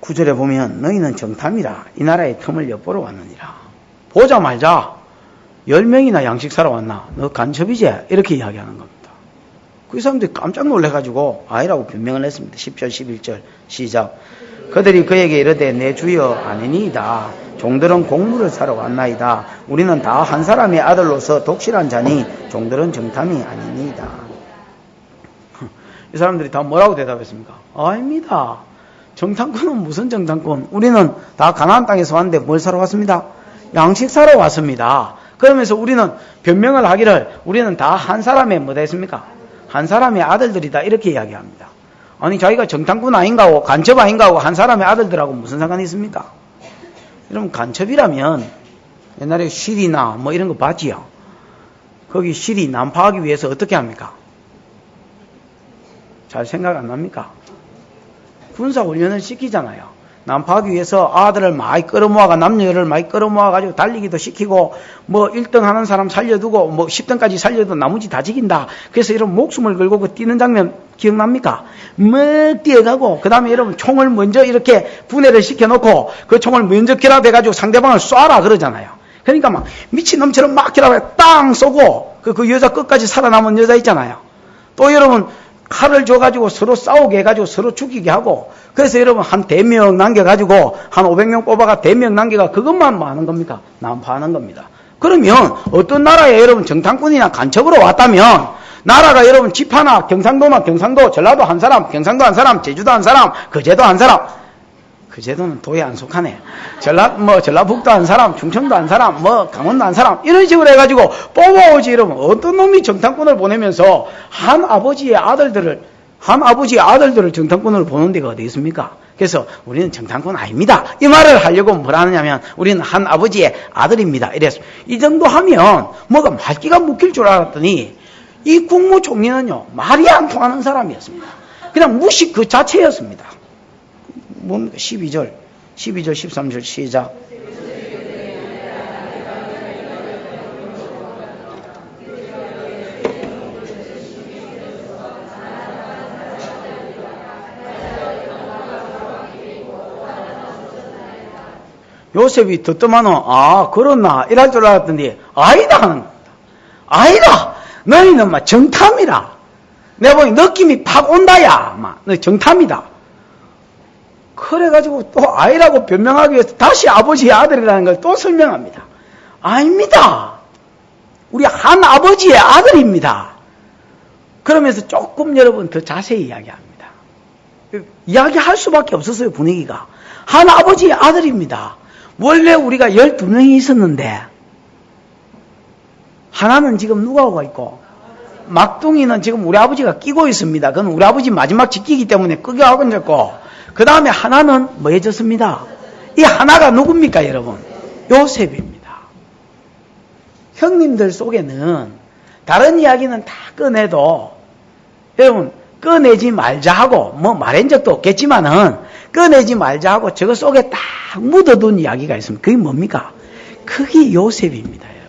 9절에 보면 너희는 정탐이라 이 나라의 틈을 엿보러 왔느니라. 보자마자 10명이나 양식 사러 왔나? 너 간첩이지? 이렇게 이야기하는 겁니다. 그 사람들이 깜짝 놀라가지고 아니라고 변명을 했습니다. 10절 11절 시작. 그들이 그에게 이르되 내 주여 아니니이다. 종들은 곡물을 사러 왔나이다. 우리는 다 한 사람의 아들로서 독실한 자니 종들은 정탐이 아니니이다. 이 사람들이 다 뭐라고 대답했습니까? 아닙니다. 정탐꾼은 무슨 정탐꾼? 우리는 다 가나안 땅에서 왔는데 뭘 사러 왔습니다? 양식 사러 왔습니다. 그러면서 우리는 변명을 하기를 우리는 다 한 사람의 뭐다 했습니까? 한 사람의 아들들이다 이렇게 이야기합니다. 아니 자기가 정탐꾼 아닌가 하고 간첩 아닌가 하고 한 사람의 아들들하고 무슨 상관이 있습니까? 여러분 간첩이라면 옛날에 시리나 뭐 이런 거 봤지요. 거기 시리 난파하기 위해서 어떻게 합니까? 잘 생각 안 납니까? 군사훈련을 시키잖아요. 난파하기 위해서 아들을 많이 끌어모아가 남녀를 많이 끌어모아가지고 달리기도 시키고 뭐 1등 하는 사람 살려두고 뭐 10등까지 살려도 나머지 다 죽인다. 그래서 이런 목숨을 걸고 그 뛰는 장면 기억납니까? 막 뛰어가고 그 다음에 여러분 총을 먼저 이렇게 분해를 시켜놓고 그 총을 먼저 결합해가지고 상대방을 쏴라 그러잖아요. 그러니까 막 미친놈처럼 막 결합해 땅 쏘고 그 여자 끝까지 살아남은 여자 있잖아요. 또 여러분 칼을 줘가지고 서로 싸우게 해가지고 서로 죽이게 하고, 그래서 여러분 한 대명 남겨가지고 한 500명 뽑아가 대명 남겨가 그것만 뭐 하는 겁니까? 난파하는 겁니다. 그러면 어떤 나라에 여러분 정탐꾼이나 간첩으로 왔다면 나라가 여러분 집 하나 경상도나 경상도 전라도 한 사람, 경상도 한 사람, 제주도 한 사람, 거제도 한 사람, 거제도는 도에 안 속하네. 전라북도 한 사람, 충청도 한 사람, 강원도 한 사람, 이런 식으로 해가지고 뽑아오지. 이러면 어떤 놈이 정탐꾼을 보내면서 한 아버지의 아들들을 정탐꾼으로 보는 데가 어디 있습니까? 그래서 우리는 정탐꾼 아닙니다. 이 말을 하려고 뭘 하느냐면 우리는 한 아버지의 아들입니다. 이래서 이 정도 하면 뭐가 말기가 묶일 줄 알았더니 이 국무총리는요, 말이 안 통하는 사람이었습니다. 그냥 무식 그 자체였습니다. 뭡니까? 12절, 13절 시작. 요셉이 듣더만은 그렇나 이럴 줄 알았더니 아니다 하는 겁니다. 아니다. 너희는 막 정탐이라. 내가 보니 느낌이 팍 온다야. 너 정탐이다. 그래가지고 또 아이라고 변명하기 위해서 다시 아버지의 아들이라는 걸 또 설명합니다. 아닙니다. 우리 한 아버지의 아들입니다. 그러면서 조금 여러분 더 자세히 이야기합니다. 이야기할 수밖에 없었어요, 분위기가. 한 아버지의 아들입니다. 원래 우리가 12명이 있었는데 하나는 지금 누가 오고 있고 막둥이는 지금 우리 아버지가 끼고 있습니다. 그건 우리 아버지 마지막 지키기 때문에 끄게 하고 있고, 그 다음에 하나는 뭐 해졌습니다. 이 하나가 누굽니까 여러분? 요셉입니다. 형님들 속에는 다른 이야기는 다 꺼내도 여러분 꺼내지 말자 하고, 뭐 말한 적도 없겠지만은, 꺼내지 말자 하고 저거 속에 딱 묻어둔 이야기가 있습니다. 그게 뭡니까? 그게 요셉입니다, 여러분.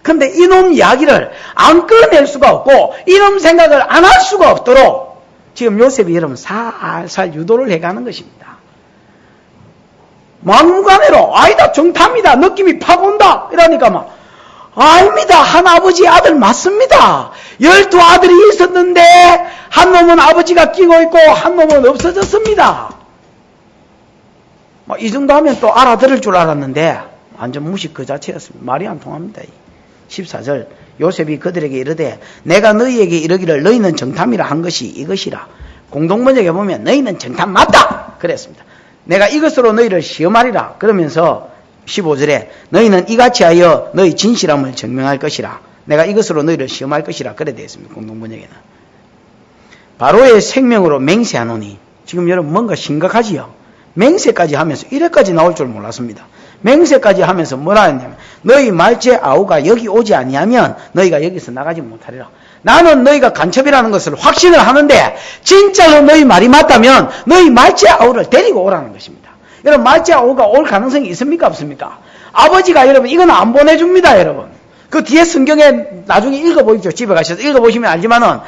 근데 이놈 이야기를 안 꺼낼 수가 없고, 이놈 생각을 안 할 수가 없도록, 지금 요셉이 여러분 살살 유도를 해가는 것입니다. 막무가내로, 아니다, 정탐이다, 느낌이 팍 온다, 이러니까 막, 아닙니다. 한 아버지 아들 맞습니다. 12아들이 있었는데 한 놈은 아버지가 끼고 있고 한 놈은 없어졌습니다. 이 정도 하면 또 알아들을 줄 알았는데 완전 무식 그 자체였습니다. 말이 안 통합니다. 14절 요셉이 그들에게 이르되 내가 너희에게 이르기를 너희는 정탐이라 한 것이 이것이라. 공동번역에 보면 너희는 정탐 맞다 그랬습니다. 내가 이것으로 너희를 시험하리라. 그러면서 15절에 너희는 이같이 하여 너희 진실함을 증명할 것이라. 내가 이것으로 너희를 시험할 것이라. 그래 되어 있습니다. 공동번역에는. 바로의 생명으로 맹세하노니. 지금 여러분 뭔가 심각하지요. 맹세까지 하면서 이래까지 나올 줄 몰랐습니다. 맹세까지 하면서 뭐라 했냐면 너희 말째 아우가 여기 오지 아니하면 너희가 여기서 나가지 못하리라. 나는 너희가 간첩이라는 것을 확신을 하는데 진짜로 너희 말이 맞다면 너희 말째 아우를 데리고 오라는 것입니다. 여러분 말째 아우가 올 가능성이 있습니까 없습니까? 아버지가 여러분 이건 안 보내줍니다. 여러분 그 뒤에 성경에 나중에 읽어보십시오. 집에 가셔서 읽어보시면 알지만은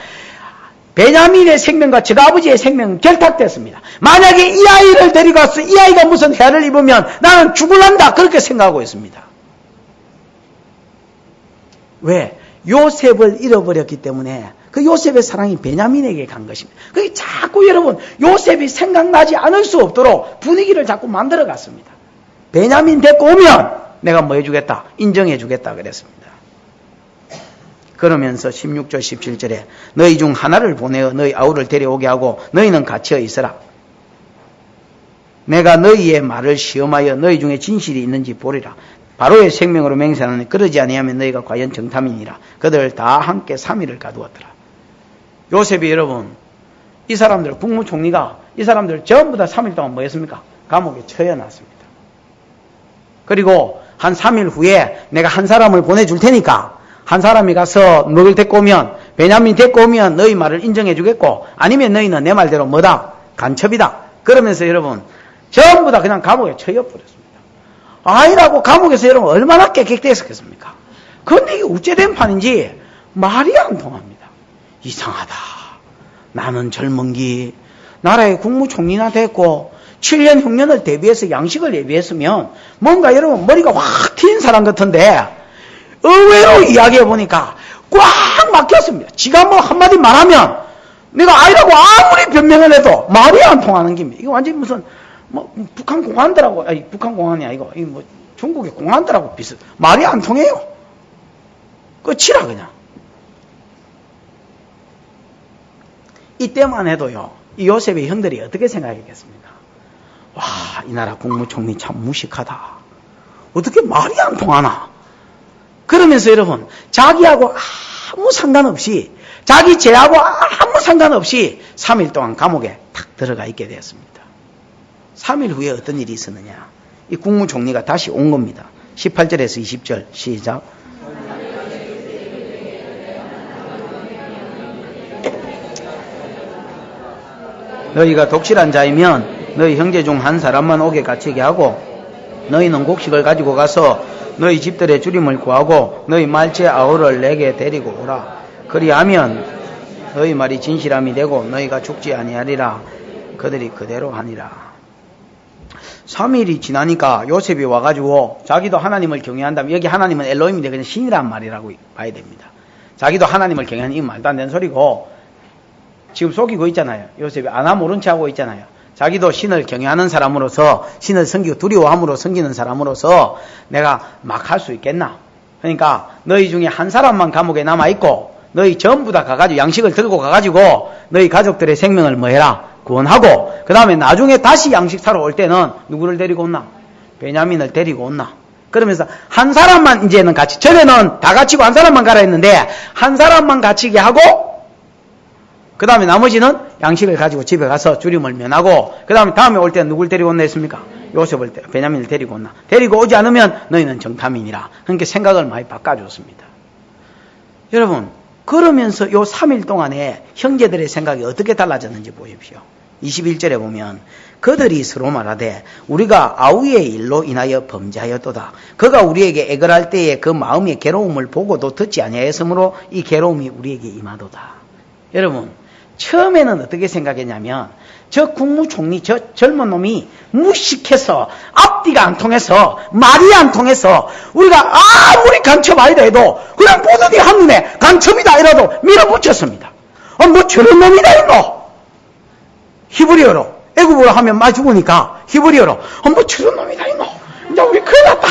베냐민의 생명과 저 아버지의 생명은 결탁됐습니다. 만약에 이 아이를 데리고 가서 이 아이가 무슨 해를 입으면 나는 죽을란다 그렇게 생각하고 있습니다. 왜? 요셉을 잃어버렸기 때문에 그 요셉의 사랑이 베냐민에게 간 것입니다. 그게 자꾸 여러분 요셉이 생각나지 않을 수 없도록 분위기를 자꾸 만들어 갔습니다. 베냐민 데리고 오면 내가 뭐 해주겠다 인정해 주겠다 그랬습니다. 그러면서 16절 17절에 너희 중 하나를 보내어 너희 아우를 데려오게 하고 너희는 갇혀 있으라. 내가 너희의 말을 시험하여 너희 중에 진실이 있는지 보리라. 바로의 생명으로 맹세하노니 그러지 아니하면 너희가 과연 정탐이니라. 그들 다 함께 3일을 가두었더라. 요셉이 여러분 이 사람들 국무총리가 이 사람들 전부 다 3일 동안 뭐 했습니까? 감옥에 처해놨습니다. 그리고 한 3일 후에 내가 한 사람을 보내줄 테니까 한 사람이 가서 너를 데리고 오면 베냐민 데리고 오면 너희 말을 인정해 주겠고 아니면 너희는 내 말대로 뭐다? 간첩이다. 그러면서 여러분 전부 다 그냥 감옥에 처해버렸습니다. 아이라고 감옥에서 여러분 얼마나 깨끗했었겠습니까? 그런데 이게 우째된 판인지 말이 안 통합니다. 이상하다. 나는 젊은기 나라의 국무총리나 됐고 7년 흉년을 대비해서 양식을 예비했으면 뭔가 여러분 머리가 확 튄 사람 같은데 의외로 이야기해보니까 꽉 막혔습니다. 지가 뭐 한마디 말하면 내가 아이라고 아무리 변명을 해도 말이 안 통하는 겁니다. 이거 완전히 무슨 뭐 북한 공안들하고 아니 북한 공안이 아니고 이거 뭐 중국의 공안들하고 비슷 말이 안 통해요. 끝이라 그냥. 이때만 해도요. 이 요셉의 형들이 어떻게 생각했겠습니까? 와, 이 나라 국무총리 참 무식하다. 어떻게 말이 안 통하나? 그러면서 여러분 자기하고 아무 상관없이 자기 죄하고 아무 상관없이 3일 동안 감옥에 탁 들어가 있게 되었습니다. 3일 후에 어떤 일이 있었느냐? 이 국무총리가 다시 온 겁니다. 18절에서 20절 시작. 너희가 독실한 자이면 너희 형제 중 한 사람만 옥에 갇히게 하고 너희는 곡식을 가지고 가서 너희 집들의 주림을 구하고 너희 말째 아우를 내게 데리고 오라. 그리하면 너희 말이 진실함이 되고 너희가 죽지 아니하리라. 그들이 그대로 하니라. 3일이 지나니까 요셉이 와가지고 자기도 하나님을 경외한다면 여기 하나님은 엘로힘인데 그냥 신이란 말이라고 봐야 됩니다. 자기도 하나님을 경외하는 이 말도 안 되는 소리고 지금 속이고 있잖아요. 요셉이 아나 모른 체 하고 있잖아요. 자기도 신을 경외하는 사람으로서 신을 섬기고 두려워함으로 섬기는 사람으로서 내가 막 할 수 있겠나? 그러니까 너희 중에 한 사람만 감옥에 남아있고 너희 전부 다 가가지고 양식을 들고 가가지고 너희 가족들의 생명을 뭐 해라? 구원하고 그 다음에 나중에 다시 양식 사러 올 때는 누구를 데리고 온나? 베냐민을 데리고 온나? 그러면서 한 사람만 이제는 같이 전에는 다 갇히고 한 사람만 가라 했는데 한 사람만 갇히게 하고 그 다음에 나머지는 양식을 가지고 집에 가서 주림을 면하고 그 다음에 올 때는 누굴 데리고 온나 했습니까? 요셉을 베냐민을 데리고 온나? 데리고 오지 않으면 너희는 정탐인이라. 그러니까 생각을 많이 바꿔줬습니다. 여러분 그러면서 요 3일 동안에 형제들의 생각이 어떻게 달라졌는지 보십시오. 21절에 보면 그들이 서로 말하되 우리가 아우의 일로 인하여 범죄하였도다. 그가 우리에게 애걸할 때에 그 마음의 괴로움을 보고도 듣지 아니하였으므로 이 괴로움이 우리에게 임하도다. 여러분, 처음에는 어떻게 생각했냐면 저 국무총리, 저 젊은 놈이 무식해서 앞뒤가 안 통해서 말이 안 통해서 우리가 아무리 간첩아니다 해도 그냥 보더니 한눈에 간첩이다 이라도 밀어붙였습니다. 뭐 저런 놈이 다 있노? 히브리어로 애굽어로 하면 많이 죽으니까 히브리어로 뭐 저런 놈이 다 있노? 이제 우리 큰일 났다.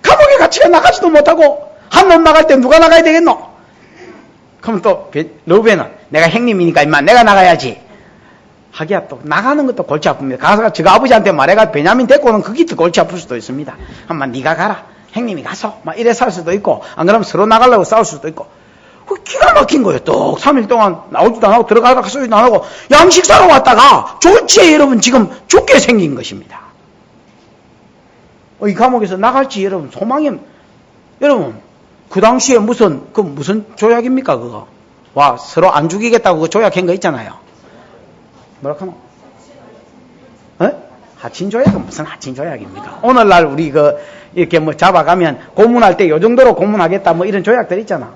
감옥에 같이 나가지도 못하고 한 놈 나갈 때 누가 나가야 되겠노? 그럼 또 르우벤은 내가 형님이니까 임마 내가 나가야지. 하기야 또 나가는 것도 골치 아픕니다. 가서 제가 아버지한테 말해가 베냐민 데리고는 그게 또 골치 아플 수도 있습니다. 한번 네가 가라. 형님이 가서 막 이래 살 수도 있고 안 그러면 서로 나가려고 싸울 수도 있고. 기가 막힌 거예요. 또 3일 동안 나오지도 안 하고 들어가다가 소리도 안 하고 양식 사러 왔다가 졸지에 여러분 지금 죽게 생긴 것입니다. 이 감옥에서 나갈지 여러분 소망이 여러분 그 당시에 무슨 조약입니까 그거? 와 서로 안 죽이겠다고 그 조약한 거 있잖아요. 뭐라 하노? 하친 조약은 무슨 하친 조약입니까? 오늘날 우리 이렇게 뭐 잡아가면 고문할 때 요 정도로 고문하겠다 뭐 이런 조약들 있잖아.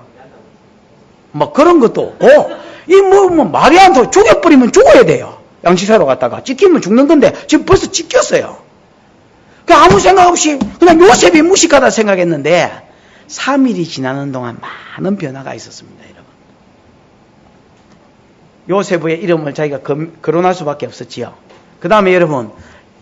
뭐 그런 것도 없고 뭐 말이 안 돼. 죽여버리면 죽어야 돼요. 양식사로 갔다가 찍히면 죽는 건데 지금 벌써 찍혔어요. 그러니까 아무 생각 없이 그냥 요셉이 무식하다 생각했는데 3일이 지나는 동안 많은 변화가 있었습니다. 여러분. 요셉의 이름을 자기가 거론할 수밖에 없었지요. 그 다음에 여러분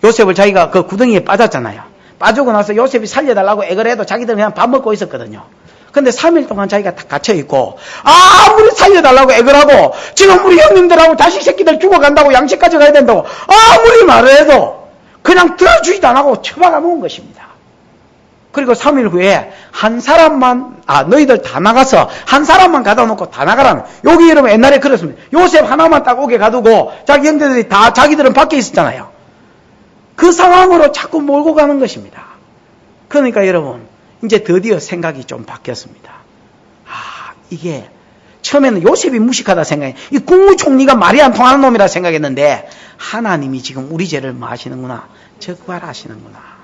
요셉을 자기가 그 구덩이에 빠졌잖아요. 빠지고 나서 요셉이 살려달라고 애걸 해도 자기들은 그냥 밥 먹고 있었거든요. 근데 3일 동안 자기가 다 갇혀있고 아무리 살려달라고 애걸하고 지금 우리 형님들하고 자식 새끼들 죽어간다고 양식 가져가야 된다고 아무리 말을 해도 그냥 들어주지도 안 하고 처박아 놓은 것입니다. 그리고 3일 후에 한 사람만 너희들 다 나가서 한 사람만 가다 놓고 다 나가라는 여기 여러분 옛날에 그랬습니다. 요셉 하나만 딱 오게 가두고 자기 형제들이 다 자기들은 밖에 있었잖아요. 그 상황으로 자꾸 몰고 가는 것입니다. 그러니까 여러분 이제 드디어 생각이 좀 바뀌었습니다. 이게 처음에는 요셉이 무식하다 생각해. 이 국무총리가 말이 안 통하는 놈이라 생각했는데 하나님이 지금 우리 죄를 마시는구나. 적발하시는구나.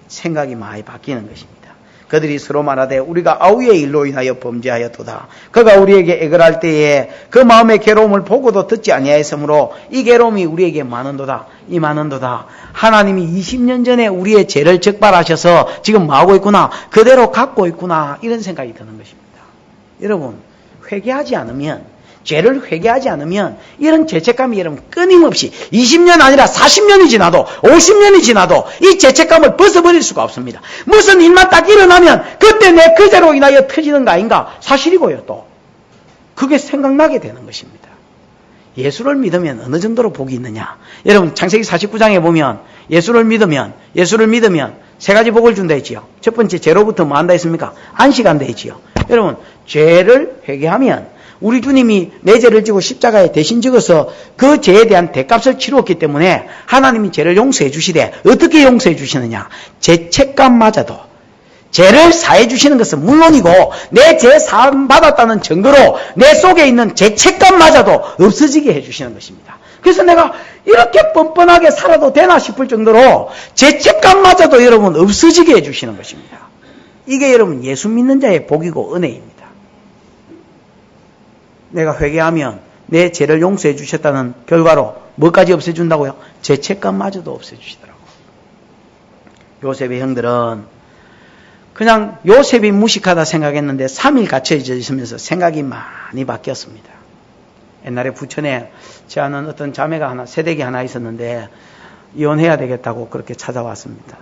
생각이 많이 바뀌는 것입니다. 그들이 서로 말하되 우리가 아우의 일로 인하여 범죄하였도다. 그가 우리에게 애걸할 때에 그 마음의 괴로움을 보고도 듣지 아니하였으므로 이 괴로움이 우리에게 많은도다. 이 많은도다. 하나님이 20년 전에 우리의 죄를 적발하셔서 지금 뭐하고 있구나. 그대로 갖고 있구나. 이런 생각이 드는 것입니다. 여러분 회개하지 않으면 죄를 회개하지 않으면 이런 죄책감이 여러분 끊임없이 20년 아니라 40년이 지나도 50년이 지나도 이 죄책감을 벗어버릴 수가 없습니다. 무슨 일만 딱 일어나면 그때 내 그 죄로 인하여 터지는 거 아닌가 사실이고요. 또 그게 생각나게 되는 것입니다. 예수를 믿으면 어느 정도로 복이 있느냐. 여러분 창세기 49장에 보면 예수를 믿으면 세 가지 복을 준다 했지요. 첫 번째 죄로부터 뭐 한다 했습니까? 안식한다 했지요. 여러분 죄를 회개하면 우리 주님이 내 죄를 지고 십자가에 대신 죽어서 그 죄에 대한 대값을 치루었기 때문에 하나님이 죄를 용서해 주시되 어떻게 용서해 주시느냐. 죄책감마저도 죄를 사해 주시는 것은 물론이고 내 죄 사함 받았다는 증거로 내 속에 있는 죄책감마저도 없어지게 해 주시는 것입니다. 그래서 내가 이렇게 뻔뻔하게 살아도 되나 싶을 정도로 죄책감마저도 여러분 없어지게 해 주시는 것입니다. 이게 여러분 예수 믿는 자의 복이고 은혜입니다. 내가 회개하면 내 죄를 용서해 주셨다는 결과로 뭐까지 없애준다고요? 죄책감마저도 없애주시더라고요. 요셉의 형들은 그냥 요셉이 무식하다 생각했는데 3일 갇혀져 있으면서 생각이 많이 바뀌었습니다. 옛날에 부천에 제 아는 어떤 자매가 새댁이 하나 있었는데 이혼해야 되겠다고 그렇게 찾아왔습니다.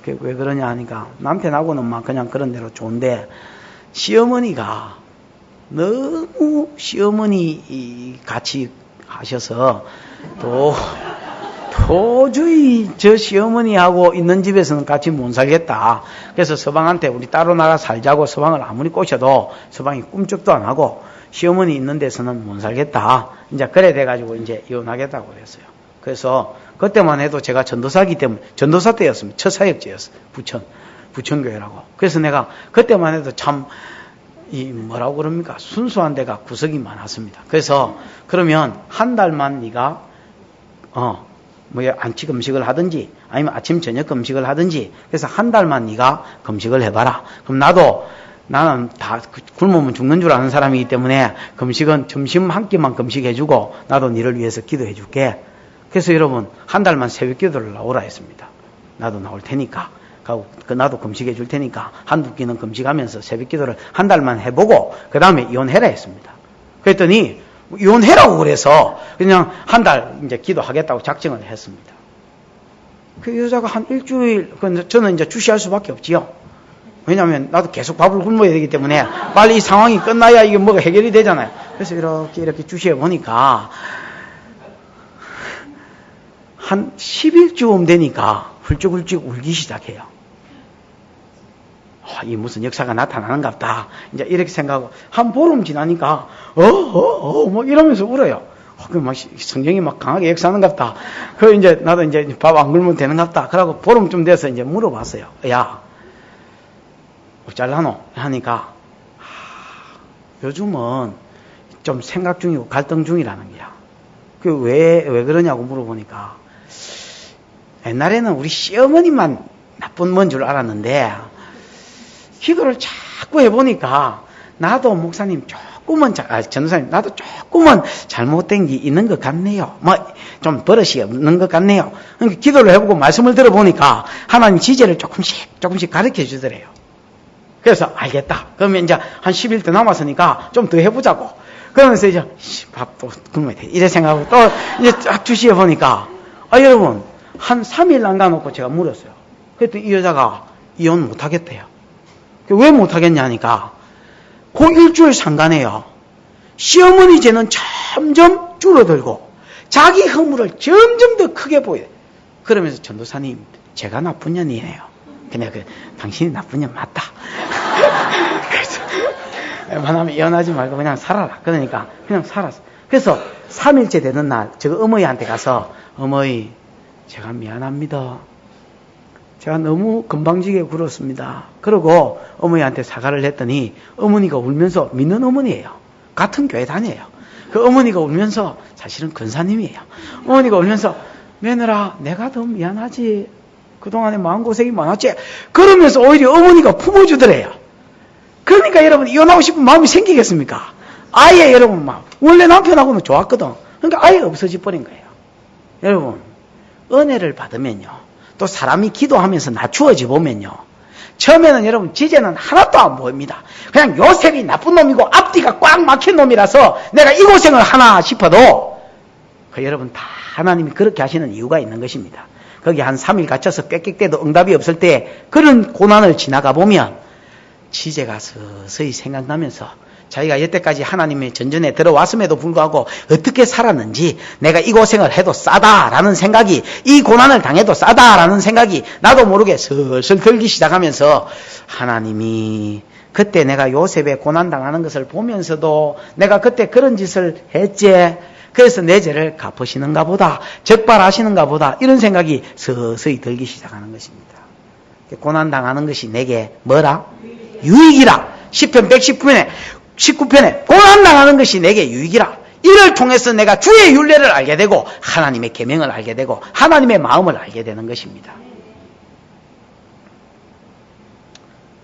왜 그러냐 하니까 남편하고는 막 그냥 그런 대로 좋은데 시어머니가 너무 시어머니 같이 하셔서 도저히 저 시어머니하고 있는 집에서는 같이 못 살겠다. 그래서 서방한테 우리 따로 나가 살자고 서방을 아무리 꼬셔도 서방이 꿈쩍도 안 하고 시어머니 있는 데서는 못 살겠다. 이제 그래 돼가지고 이제 이혼하겠다고 그랬어요. 그래서 그때만 해도 제가 전도사기 때문에 전도사 때였습니다. 첫 사역지였어요. 부천교회라고. 그래서 내가 그때만 해도 참 이 뭐라고 그럽니까? 순수한 데가 구석이 많았습니다. 그래서 그러면 한 달만 네가 안치 금식을 하든지 아니면 아침 저녁 금식을 하든지 그래서 한 달만 네가 금식을 해봐라. 그럼 나는 다 굶으면 죽는 줄 아는 사람이기 때문에 금식은 점심 한 끼만 금식해주고 나도 너를 위해서 기도해줄게. 그래서 여러분 한 달만 새벽 기도를 나오라 했습니다. 나도 나올 테니까. 나도 금식해 줄 테니까 한두 끼는 금식하면서 새벽 기도를 한 달만 해보고 그 다음에 이혼해라 했습니다. 그랬더니 이혼해라고 그래서 그냥 한 달 이제 기도하겠다고 작정을 했습니다. 그 여자가 한 일주일, 저는 이제 주시할 수밖에 없지요. 왜냐하면 나도 계속 밥을 굶어야 되기 때문에 빨리 이 상황이 끝나야 이게 뭐가 해결이 되잖아요. 그래서 이렇게 주시해 보니까 한 10일쯤 되니까 훌쩍훌쩍 울기 시작해요. 이 무슨 역사가 나타나는갑다. 이제 이렇게 생각하고 한 보름 지나니까 뭐 이러면서 울어요. 막 성경이 막 강하게 역사하는갑다. 그 이제 나도 이제 밥 안 굶으면 되는갑다. 그러고 보름쯤 돼서 이제 물어봤어요. 야, 어쩔라노? 하니까 요즘은 좀 생각 중이고 갈등 중이라는 거야. 그 왜 그러냐고 물어보니까 옛날에는 우리 시어머니만 나쁜 건 줄 알았는데 기도를 자꾸 해보니까 나도 목사님 전도사님 나도 조금은 잘못된 게 있는 것 같네요. 좀 버릇이 없는 것 같네요. 그러니까 기도를 해보고 말씀을 들어보니까 하나님 지혜를 조금씩 가르쳐 주더래요. 그래서 알겠다. 그러면 이제 한 10일 더 남았으니까 좀 더 해보자고. 그러면서 이제 밥도 굶어야 돼. 이래 생각하고 또 이제 쫙 주시해 보니까 여러분 한 3일 안 가놓고 제가 물었어요. 그랬더니 이 여자가 이혼 못 하겠대요. 왜 못 하겠냐 하니까 그 일주일 상간에요. 시어머니 죄는 점점 줄어들고 자기 허물을 점점 더 크게 보여요. 그러면서 전도사님 제가 나쁜 년이에요. 그냥 당신이 나쁜 년 맞다. 그래서 웬만하면 이혼하지 말고 그냥 살아라. 그러니까 그냥 살았어. 그래서 3일째 되는 날 제가 어머니한테 가서 어머니 제가 미안합니다. 제가 너무 건방지게 굴었습니다. 그러고 어머니한테 사과를 했더니 어머니가 울면서 믿는 어머니예요. 같은 교회 다녀요. 그 어머니가 울면서 사실은 권사님이에요. 어머니가 울면서 며느라 내가 더 미안하지. 그동안에 마음고생이 많았지. 그러면서 오히려 어머니가 품어주더래요. 그러니까 여러분 이혼하고 싶은 마음이 생기겠습니까? 아예 여러분 원래 남편하고는 좋았거든. 그러니까 아예 없어져 버린 거예요. 여러분 은혜를 받으면요. 또 사람이 기도하면서 낮추어져 보면요. 처음에는 여러분 지제는 하나도 안 보입니다. 그냥 요셉이 나쁜 놈이고 앞뒤가 꽉 막힌 놈이라서 내가 이 고생을 하나 싶어도 여러분 다 하나님이 그렇게 하시는 이유가 있는 것입니다. 거기 한 3일 갇혀서 꽥꽥대도 응답이 없을 때 그런 고난을 지나가 보면 지제가 서서히 생각나면서 자기가 여태까지 하나님의 전전에 들어왔음에도 불구하고 어떻게 살았는지 내가 이 고생을 해도 싸다라는 생각이 이 고난을 당해도 싸다라는 생각이 나도 모르게 슬슬 들기 시작하면서 하나님이 그때 내가 요셉의 고난당하는 것을 보면서도 내가 그때 그런 짓을 했지 그래서 내 죄를 갚으시는가 보다 적발하시는가 보다 이런 생각이 서서히 들기 시작하는 것입니다. 고난당하는 것이 내게 뭐라? 유익이라. 시편 119편에 고난당하는 것이 내게 유익이라. 이를 통해서 내가 주의 율례를 알게 되고 하나님의 계명을 알게 되고 하나님의 마음을 알게 되는 것입니다.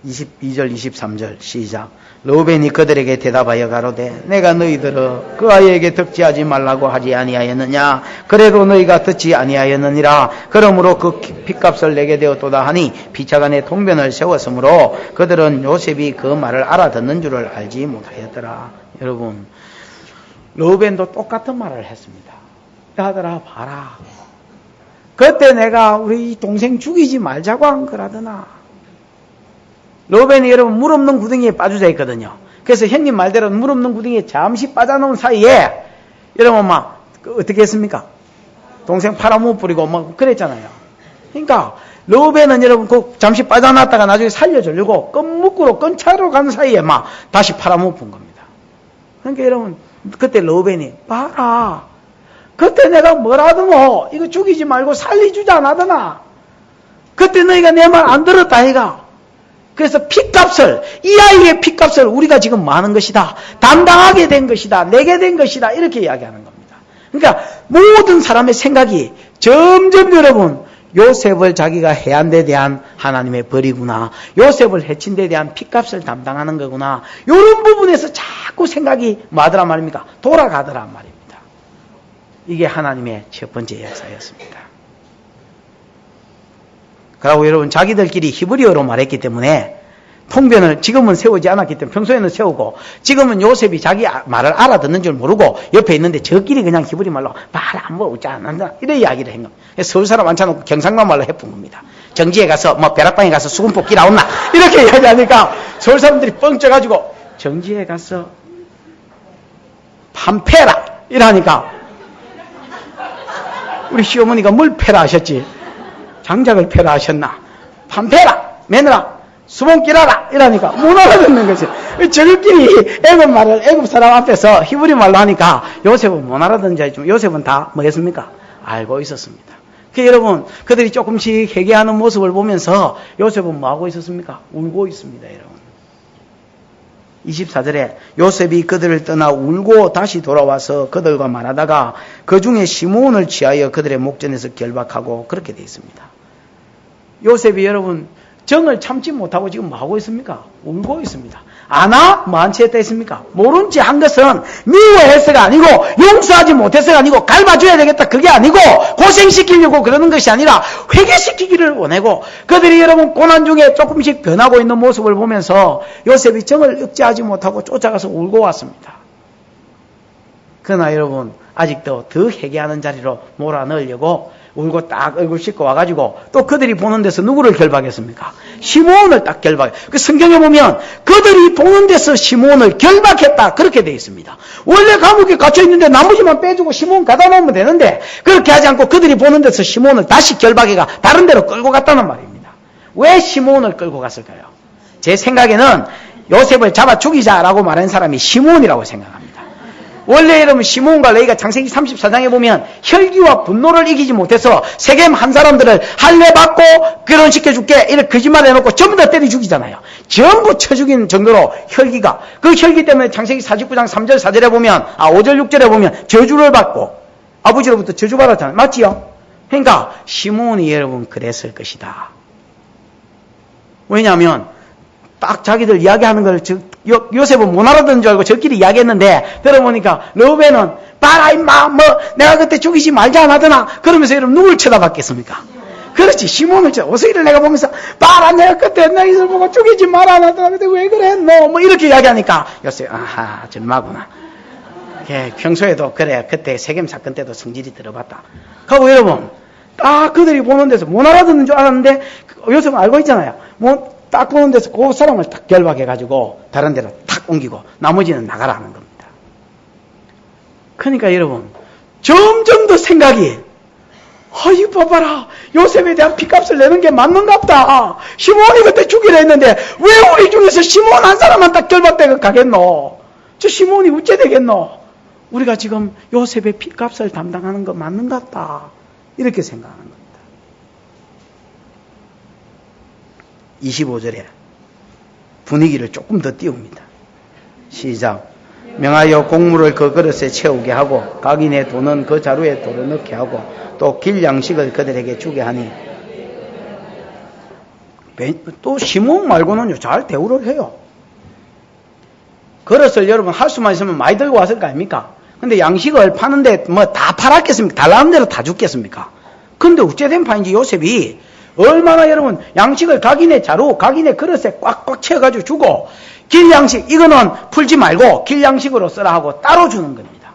22절 23절 시작. 르우벤이 그들에게 대답하여 가로되 내가 너희들을 그 아이에게 덕지하지 말라고 하지 아니하였느냐. 그래도 너희가 듣지 아니하였느니라. 그러므로 그 핏값을 내게 되었도다 하니 피차간에 통변을 세웠으므로 그들은 요셉이 그 말을 알아듣는 줄을 알지 못하였더라. 여러분 르우벤도 똑같은 말을 했습니다. 아들아 봐라. 그때 내가 우리 동생 죽이지 말자고 한 거라더나. 르우벤이 여러분 물 없는 구덩이에 빠져져 있거든요. 그래서 형님 말대로 물 없는 구덩이에 잠시 빠져놓은 사이에 여러분 어떻게 했습니까? 동생 팔아못 뿌리고 그랬잖아요. 그러니까 르우벤은 여러분 잠시 빠져놨다가 나중에 살려주려고 끈 묶으러 끈 차로 가는 사이에 다시 팔아못 푼 겁니다. 그러니까 여러분 그때 르우벤이 봐라. 그때 내가 뭐라더노 이거 죽이지 말고 살리주자 나더나. 그때 너희가 내 말 안 들었다 이가. 그래서 핏값을, 이 아이의 핏값을 우리가 지금 뭐 하는 것이다, 담당하게 된 것이다, 내게 된 것이다, 이렇게 이야기하는 겁니다. 그러니까 모든 사람의 생각이 점점 여러분, 요셉을 자기가 해한 데 대한 하나님의 벌이구나, 요셉을 해친 데 대한 핏값을 담당하는 거구나, 이런 부분에서 자꾸 생각이 뭐하더라 말입니까? 돌아가더란 말입니다. 이게 하나님의 첫 번째 역사였습니다. 그리고 여러분, 자기들끼리 히브리어로 말했기 때문에 통변을 지금은 세우지 않았기 때문에, 평소에는 세우고 지금은 요셉이 자기 말을 알아듣는 줄 모르고 옆에 있는데 저끼리 그냥 히브리 말로 말 안 먹지 않는다, 이런 이야기를 한 겁니다. 서울 사람 앉혀놓고 경상도 말로 해본 겁니다. 정지에 가서 뭐 벼락방에 가서 수군 뽑기 나온나 이렇게 이야기하니까 서울 사람들이 뻥 쪄가지고 정지에 가서 판 패라 이러니까 우리 시어머니가 뭘 패라 하셨지? 장작을 패라 하셨나? 판 패라, 매너라, 수봉 끼라라 이러니까 못 알아듣는 거죠. 저들끼리 애굽 말을 애굽 사람 앞에서 히브리 말로 하니까 요셉은 못 알아듣는지 알지만 요셉은 다 뭐겠습니까? 알고 있었습니다. 그 여러분, 그들이 조금씩 회개하는 모습을 보면서 요셉은 뭐 하고 있었습니까? 울고 있습니다, 여러분. 24절에 요셉이 그들을 떠나 울고 다시 돌아와서 그들과 말하다가 그 중에 시므온을 취하여 그들의 목전에서 결박하고 그렇게 되어 있습니다. 요셉이 여러분 정을 참지 못하고 지금 뭐 하고 있습니까? 울고 있습니다. 아나? 뭐한 채 했다 했습니까? 모른 채 한 것은 미워해서가 아니고 용서하지 못해서가 아니고 갚아줘야 되겠다 그게 아니고 고생시키려고 그러는 것이 아니라 회개시키기를 원하고 그들이 여러분 고난 중에 조금씩 변하고 있는 모습을 보면서 요셉이 정을 억제하지 못하고 쫓아가서 울고 왔습니다. 그러나 여러분 아직도 더 회개하는 자리로 몰아넣으려고 울고 딱 얼굴 씻고 와가지고 또 그들이 보는 데서 누구를 결박했습니까? 시므온을 딱 결박해. 그 성경에 보면 그들이 보는 데서 시므온을 결박했다 그렇게 되어 있습니다. 원래 감옥에 갇혀 있는데 나머지만 빼주고 시므온 가다 놓으면 되는데 그렇게 하지 않고 그들이 보는 데서 시므온을 다시 결박해가 다른 데로 끌고 갔다는 말입니다. 왜 시므온을 끌고 갔을까요? 제 생각에는 요셉을 잡아 죽이자라고 말한 사람이 시므온이라고 생각합니다. 원래 여러분 시므온과 레위가 창세기 34장에 보면 혈기와 분노를 이기지 못해서 세겜 한 사람들을 할례 받고 결혼시켜줄게 이렇게 거짓말 해놓고 전부 다 때려 죽이잖아요. 전부 쳐 죽이는 정도로 혈기가, 그 혈기 때문에 창세기 49장 3절 4절에 보면 5절 6절에 보면 저주를 받고 아버지로부터 저주받았잖아요. 맞지요? 그러니까 시므온이 여러분 그랬을 것이다. 왜냐하면 딱 자기들 이야기하는 걸 요셉은 못 알아듣는 줄 알고 저끼리 이야기했는데 들어보니까 러벤은 봐라 임마 뭐 내가 그때 죽이지 말자 안 하더나 그러면서 여러분 누굴 쳐다봤겠습니까? 그렇지, 시몬을 오스이를 내가 보면서 봐라 내가 그때 옛날 이들 보고 죽이지 말아 안 하더나 근데 왜 그래 너 뭐 이렇게 이야기하니까 요셉 아하 전마구나. 평소에도 그래 그때 세겜 사건 때도 성질이 들어봤다. 하고 여러분 딱 그들이 보는 데서 못 알아듣는 줄 알았는데 요셉은 알고 있잖아요. 딱 보는 데서 그 사람을 딱 결박해가지고 다른 데로 탁 옮기고 나머지는 나가라 하는 겁니다. 그러니까 여러분 점점 더 생각이 아이 봐봐라 요셉에 대한 핏값을 내는 게 맞는갑다. 시므온이 그때 죽이려 했는데 왜 우리 중에서 시므온 한 사람만 딱 결박되고 가겠노? 저 시므온이 어째 되겠노? 우리가 지금 요셉의 핏값을 담당하는 거 맞는갑다 이렇게 생각하는 겁니다. 25절에 분위기를 조금 더 띄웁니다. 시작. 명하여 곡물을 그 그릇에 채우게 하고 각인의 돈은 그 자루에 도로 넣게 하고 또 길 양식을 그들에게 주게 하니 또 시므온 말고는요 잘 대우를 해요. 그릇을 여러분 할 수만 있으면 많이 들고 왔을 거 아닙니까? 근데 양식을 파는데 뭐 다 팔았겠습니까? 달라는 대로 다 줬겠습니까? 근데 어째된 판인지 요셉이 얼마나 여러분 양식을 각인의 자루, 각인의 그릇에 꽉꽉 채워가지고 주고 길 양식 이거는 풀지 말고 길 양식으로 쓰라 하고 따로 주는 겁니다.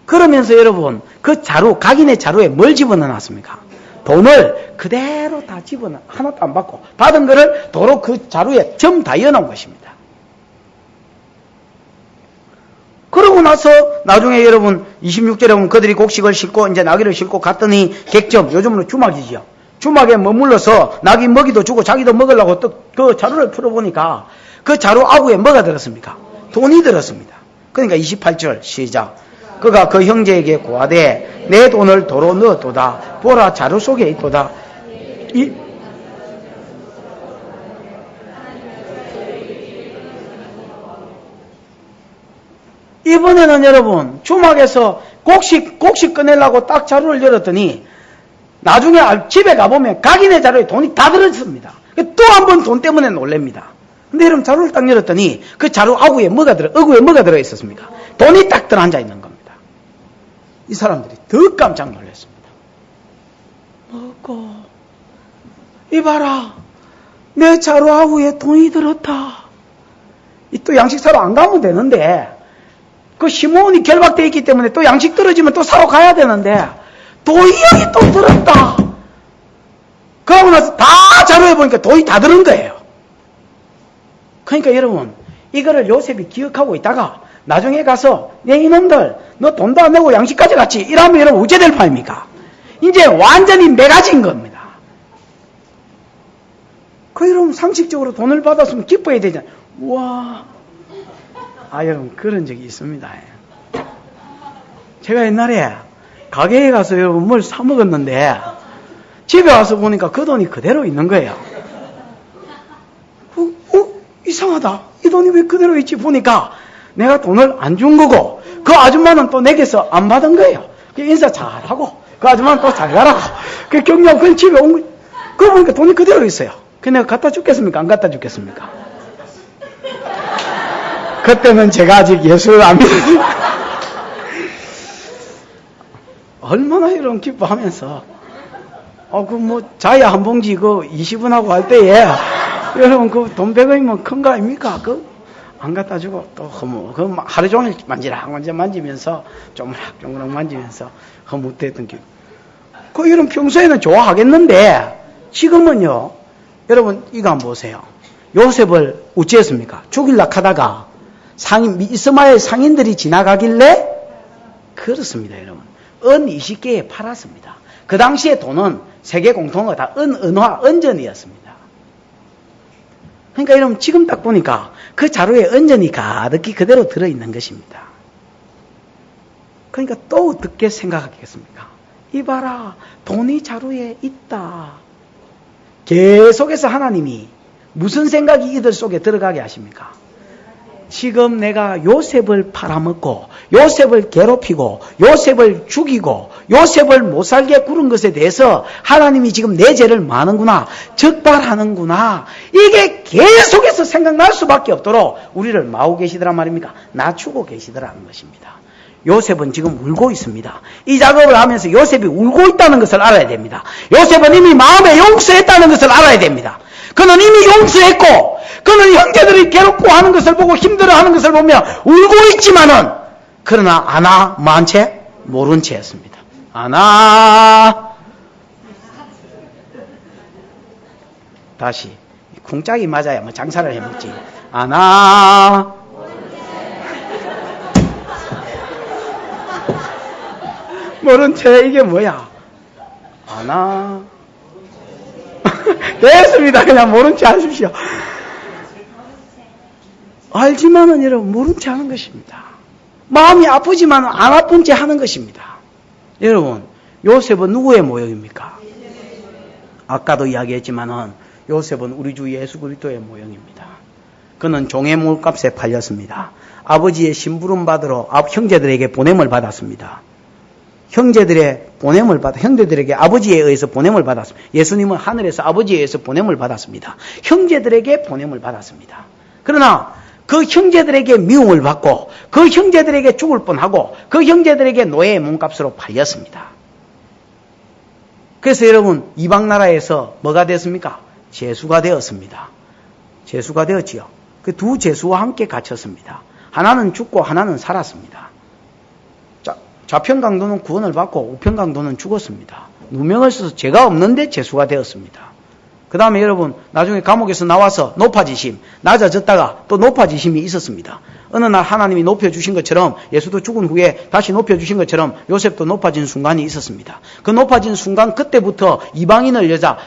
그러면서 여러분 그 자루, 각인의 자루에 뭘 집어넣어놨습니까? 돈을 그대로 다 집어넣어 하나도 안 받고 받은 거를 도로 그 자루에 점 다 이어놓은 것입니다. 그러고 나서 나중에 여러분 26절에 보면 그들이 곡식을 싣고 이제 나귀를 싣고 갔더니 객점, 요즘으로 주막이지요. 주막에 머물러서 나귀 먹이도 주고 자기도 먹으려고 또 그 자루를 풀어보니까 그 자루 아구에 뭐가 들었습니까? 돈이 들었습니다. 그러니까 28절 시작. 그가 그 형제에게 고하되 내 돈을 도로 넣어도다. 보라 자루 속에 있도다. 이번에는 여러분 주막에서 곡식 꺼내려고 딱 자루를 열었더니 나중에 집에 가보면 각인의 자루에 돈이 다 들어있습니다. 또 한 번 돈 때문에 놀랍니다. 근데 여러분 자루를 딱 열었더니 그 자루 어구에 뭐가 들어있었습니까? 돈이 딱 들어앉아 있는 겁니다. 이 사람들이 더 깜짝 놀랐습니다. 먹고 이봐라, 내 자루 아구에 돈이 들었다. 또 양식 사러 안 가면 되는데 그 시몬이 결박되어 있기 때문에 또 양식 떨어지면 또 사러 가야 되는데 돈이 여기 또 들었다. 그러고 나서 다 자료해 보니까 돈이 다 들은 거예요. 그러니까 여러분, 이거를 요셉이 기억하고 있다가 나중에 가서 내 이놈들 너 돈도 안 내고 양식까지 갔지, 이러면 여러분 어째 될 판입니까? 이제 완전히 매가진 겁니다. 그 여러분 상식적으로 돈을 받았으면 기뻐야 되잖아요. 우와. 여러분 그런 적이 있습니다. 제가 옛날에 가게에 가서 여러분 뭘 사 먹었는데 집에 와서 보니까 그 돈이 그대로 있는 거예요. 이상하다. 이 돈이 왜 그대로 있지? 보니까 내가 돈을 안 준 거고 그 아줌마는 또 내게서 안 받은 거예요. 인사 잘하고 그 아줌마는 또 잘 가라고 그 격려하고 그 집에 온 거예요. 그거 보니까 돈이 그대로 있어요. 그 내가 갖다 주겠습니까? 안 갖다 주겠습니까? 그때는 제가 아직 예수를 안 믿었어요. 얼마나 여러분 기뻐하면서 자야 한 봉지 20원하고 할 때에 여러분 돈 100원이면 큰 거 아닙니까? 안 갖다 주고 또 하루 종일 만지면서 쪼무락 만지면서 허무했던 게 여러분 평소에는 좋아하겠는데 지금은요, 여러분 이거 한번 보세요. 요셉을 어찌했습니까? 죽일라 하다가 이스마엘 상인들이 지나가길래 그렇습니다. 여러분 은 20개에 팔았습니다. 그 당시에 돈은 세계 공통어가 다 은화, 은전이었습니다. 그러니까 여러분 지금 딱 보니까 그 자루에 은전이 가득히 그대로 들어있는 것입니다. 그러니까 또 어떻게 생각하겠습니까? 이봐라, 돈이 자루에 있다. 계속해서 하나님이 무슨 생각이 이들 속에 들어가게 하십니까? 지금 내가 요셉을 팔아먹고 요셉을 괴롭히고 요셉을 죽이고 요셉을 못살게 구른 것에 대해서 하나님이 지금 내 죄를 마는구나, 적발하는구나, 이게 계속해서 생각날 수밖에 없도록 우리를 마우고 계시더란 말입니까? 낮추고 계시더라는 것입니다. 요셉은 지금 울고 있습니다. 이 작업을 하면서 요셉이 울고 있다는 것을 알아야 됩니다. 요셉은 이미 마음에 용서했다는 것을 알아야 됩니다. 그는 이미 용서했고 그는 형제들이 괴롭고 하는 것을 보고 힘들어하는 것을 보며 울고 있지만은 그러나 아나 뭐한 채? 모른 채 했습니다. 아나 다시 쿵짝이 맞아야 뭐 장사를 해먹지. 아나 모른 채. 이게 뭐야? 아나 됐습니다. 그냥 모른 채 하십시오. 알지만은 여러분 모른 채 하는 것입니다. 마음이 아프지만 안 아픈 채 하는 것입니다. 여러분 요셉은 누구의 모형입니까? 아까도 이야기했지만은 요셉은 우리 주 예수 그리스도의 모형입니다. 그는 종의 물값에 팔렸습니다. 아버지의 심부름 받으러 형제들에게 보냄을 받았습니다. 형제들에게 아버지에 의해서 보냄을 받았습니다. 예수님은 하늘에서 아버지에 의해서 보냄을 받았습니다. 형제들에게 보냄을 받았습니다. 그러나 그 형제들에게 미움을 받고 그 형제들에게 죽을 뻔하고 그 형제들에게 노예의 몸값으로 팔렸습니다. 그래서 여러분 이방 나라에서 뭐가 됐습니까? 죄수가 되었습니다. 죄수가 되었지요. 그 두 죄수와 함께 갇혔습니다. 하나는 죽고 하나는 살았습니다. 좌편강도는 구원을 받고 우편강도는 죽었습니다. 누명을 써서 죄가 없는데 죄수가 되었습니다. 그 다음에 여러분 나중에 감옥에서 나와서 높아지심, 낮아졌다가 또 높아지심이 있었습니다. 어느 날 하나님이 높여주신 것처럼 예수도 죽은 후에 다시 높여주신 것처럼 요셉도 높아진 순간이 있었습니다. 그 높아진 순간 그때부터 이방인을 여자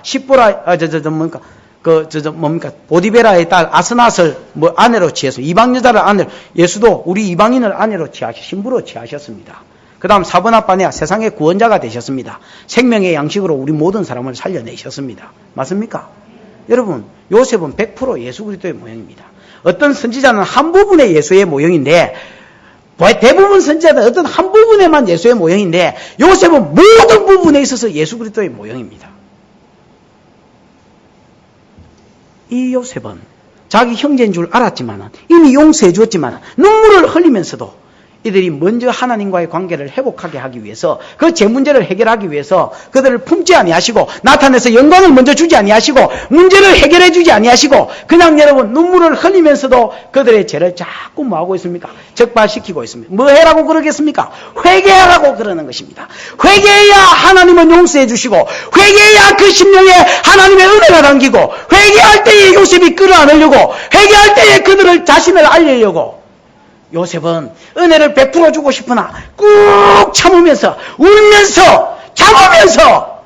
보디베라의 딸 아스낫을 아내로 취해서 이방 여자를 아내로, 예수도 우리 이방인을 아내로 신부로 취하셨습니다. 그 다음 사브나바네아 세상의 구원자가 되셨습니다. 생명의 양식으로 우리 모든 사람을 살려내셨습니다. 맞습니까? 여러분 요셉은 100% 예수 그리스도의 모형입니다. 어떤 선지자는 한 부분의 예수의 모형인데 대부분 선지자들 어떤 한 부분에만 예수의 모형인데 요셉은 모든 부분에 있어서 예수 그리스도의 모형입니다. 이 요셉은 자기 형제인 줄 알았지만 이미 용서해 주었지만 눈물을 흘리면서도 이들이 먼저 하나님과의 관계를 회복하게 하기 위해서 그 제 문제를 해결하기 위해서 그들을 품지 아니하시고 나타내서 영광을 먼저 주지 아니하시고 문제를 해결해 주지 아니하시고 그냥 여러분 눈물을 흘리면서도 그들의 죄를 자꾸 뭐하고 있습니까? 적발시키고 있습니다. 뭐 해라고 그러겠습니까? 회개하라고 그러는 것입니다. 회개해야 하나님은 용서해 주시고 회개해야 그 심령에 하나님의 은혜가 담기고 회개할 때에 요셉이 끌어안으려고 회개할 때에 그들을 자신을 알리려고 요셉은 은혜를 베풀어 주고 싶으나 꾹 참으면서 울면서 참으면서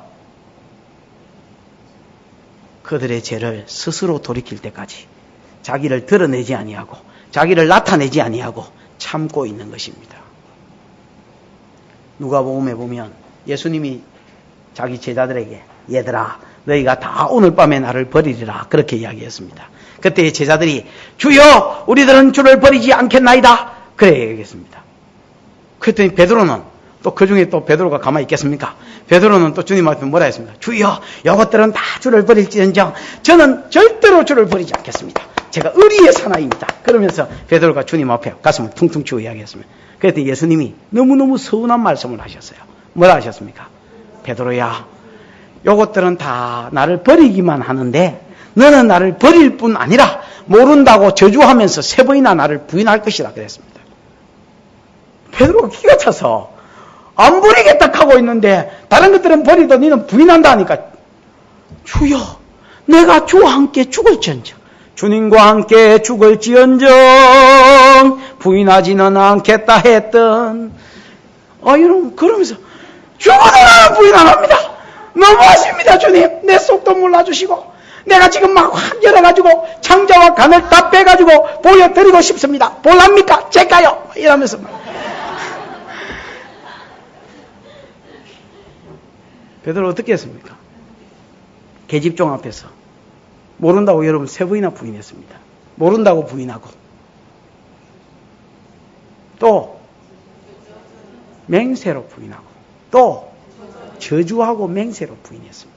그들의 죄를 스스로 돌이킬 때까지 자기를 드러내지 아니하고 자기를 나타내지 아니하고 참고 있는 것입니다. 누가복음에 보면 예수님이 자기 제자들에게 얘들아 너희가 다 오늘 밤에 나를 버리리라 그렇게 이야기했습니다. 그때 제자들이 주여 우리들은 주를 버리지 않겠나이다 그래 얘기했습니다. 그랬더니 베드로는 또 그 중에 또 베드로가 가만히 있겠습니까? 베드로는 또 주님 앞에 뭐라 했습니까? 주여 이것들은 다 주를 버릴지언정 저는 절대로 주를 버리지 않겠습니다. 제가 의리의 사나이입니다. 그러면서 베드로가 주님 앞에 가슴을 퉁퉁 치고 이야기했습니다. 그랬더니 예수님이 너무너무 서운한 말씀을 하셨어요. 뭐라 하셨습니까? 베드로야 이것들은 다 나를 버리기만 하는데 너는 나를 버릴 뿐 아니라 모른다고 저주하면서 3번이나 나를 부인할 것이다 그랬습니다. 베드로가 기가 차서 안 버리겠다 하고 있는데 다른 것들은 버리도 너는 부인한다 하니까 주여 내가 주와 함께 죽을지언정 주님과 함께 죽을지언정 부인하지는 않겠다 했던 여러분 그러면서 죽어도 나는 부인 안 합니다. 너무하십니다 주님. 내 속도 몰라주시고 내가 지금 막 확 열어가지고 창자와 간을 다 빼가지고 보여드리고 싶습니다. 볼랍니까? 제가요 이러면서 베드로 어떻게 했습니까? 계집종 앞에서 모른다고 여러분 3번이나 부인했습니다. 모른다고 부인하고 또 맹세로 부인하고 또 저주하고 맹세로 부인했습니다.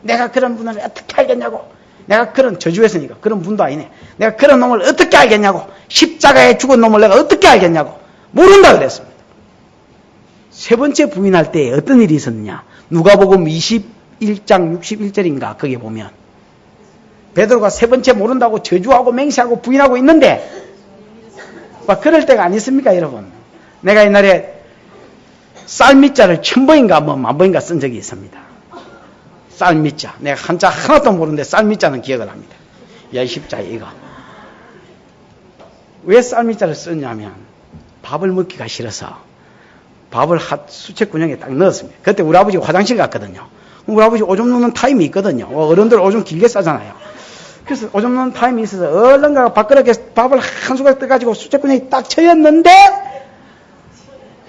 내가 그런 분을 어떻게 알겠냐고. 내가 그런 저주했으니까 그런 분도 아니네. 내가 그런 놈을 어떻게 알겠냐고. 십자가에 죽은 놈을 내가 어떻게 알겠냐고. 모른다 그랬습니다. 3번째 부인할 때 어떤 일이 있었느냐. 누가복음 21장 61절인가 거기에 보면 베드로가 3번째 모른다고 저주하고 맹세하고 부인하고 있는데 막 그럴 때가 아니습니까 여러분. 내가 옛날에 쌀미자를 1000번인가 뭐 10,000번인가 쓴 적이 있습니다. 쌀미자. 내가 한자 하나도 모르는데 쌀미자는 기억을 합니다. 열십자 이거. 왜 쌀미자를 썼냐면 밥을 먹기가 싫어서 밥을 수채구녕에 딱 넣었습니다. 그때 우리 아버지 화장실 갔거든요. 우리 아버지 오줌 누는 타임이 있거든요. 어른들 오줌 길게 싸잖아요. 그래서 오줌 누는 타임이 있어서 얼른가 밥그릇에 밥을 한 숟갈 떠가지고 수채구녕에 딱 쳐였는데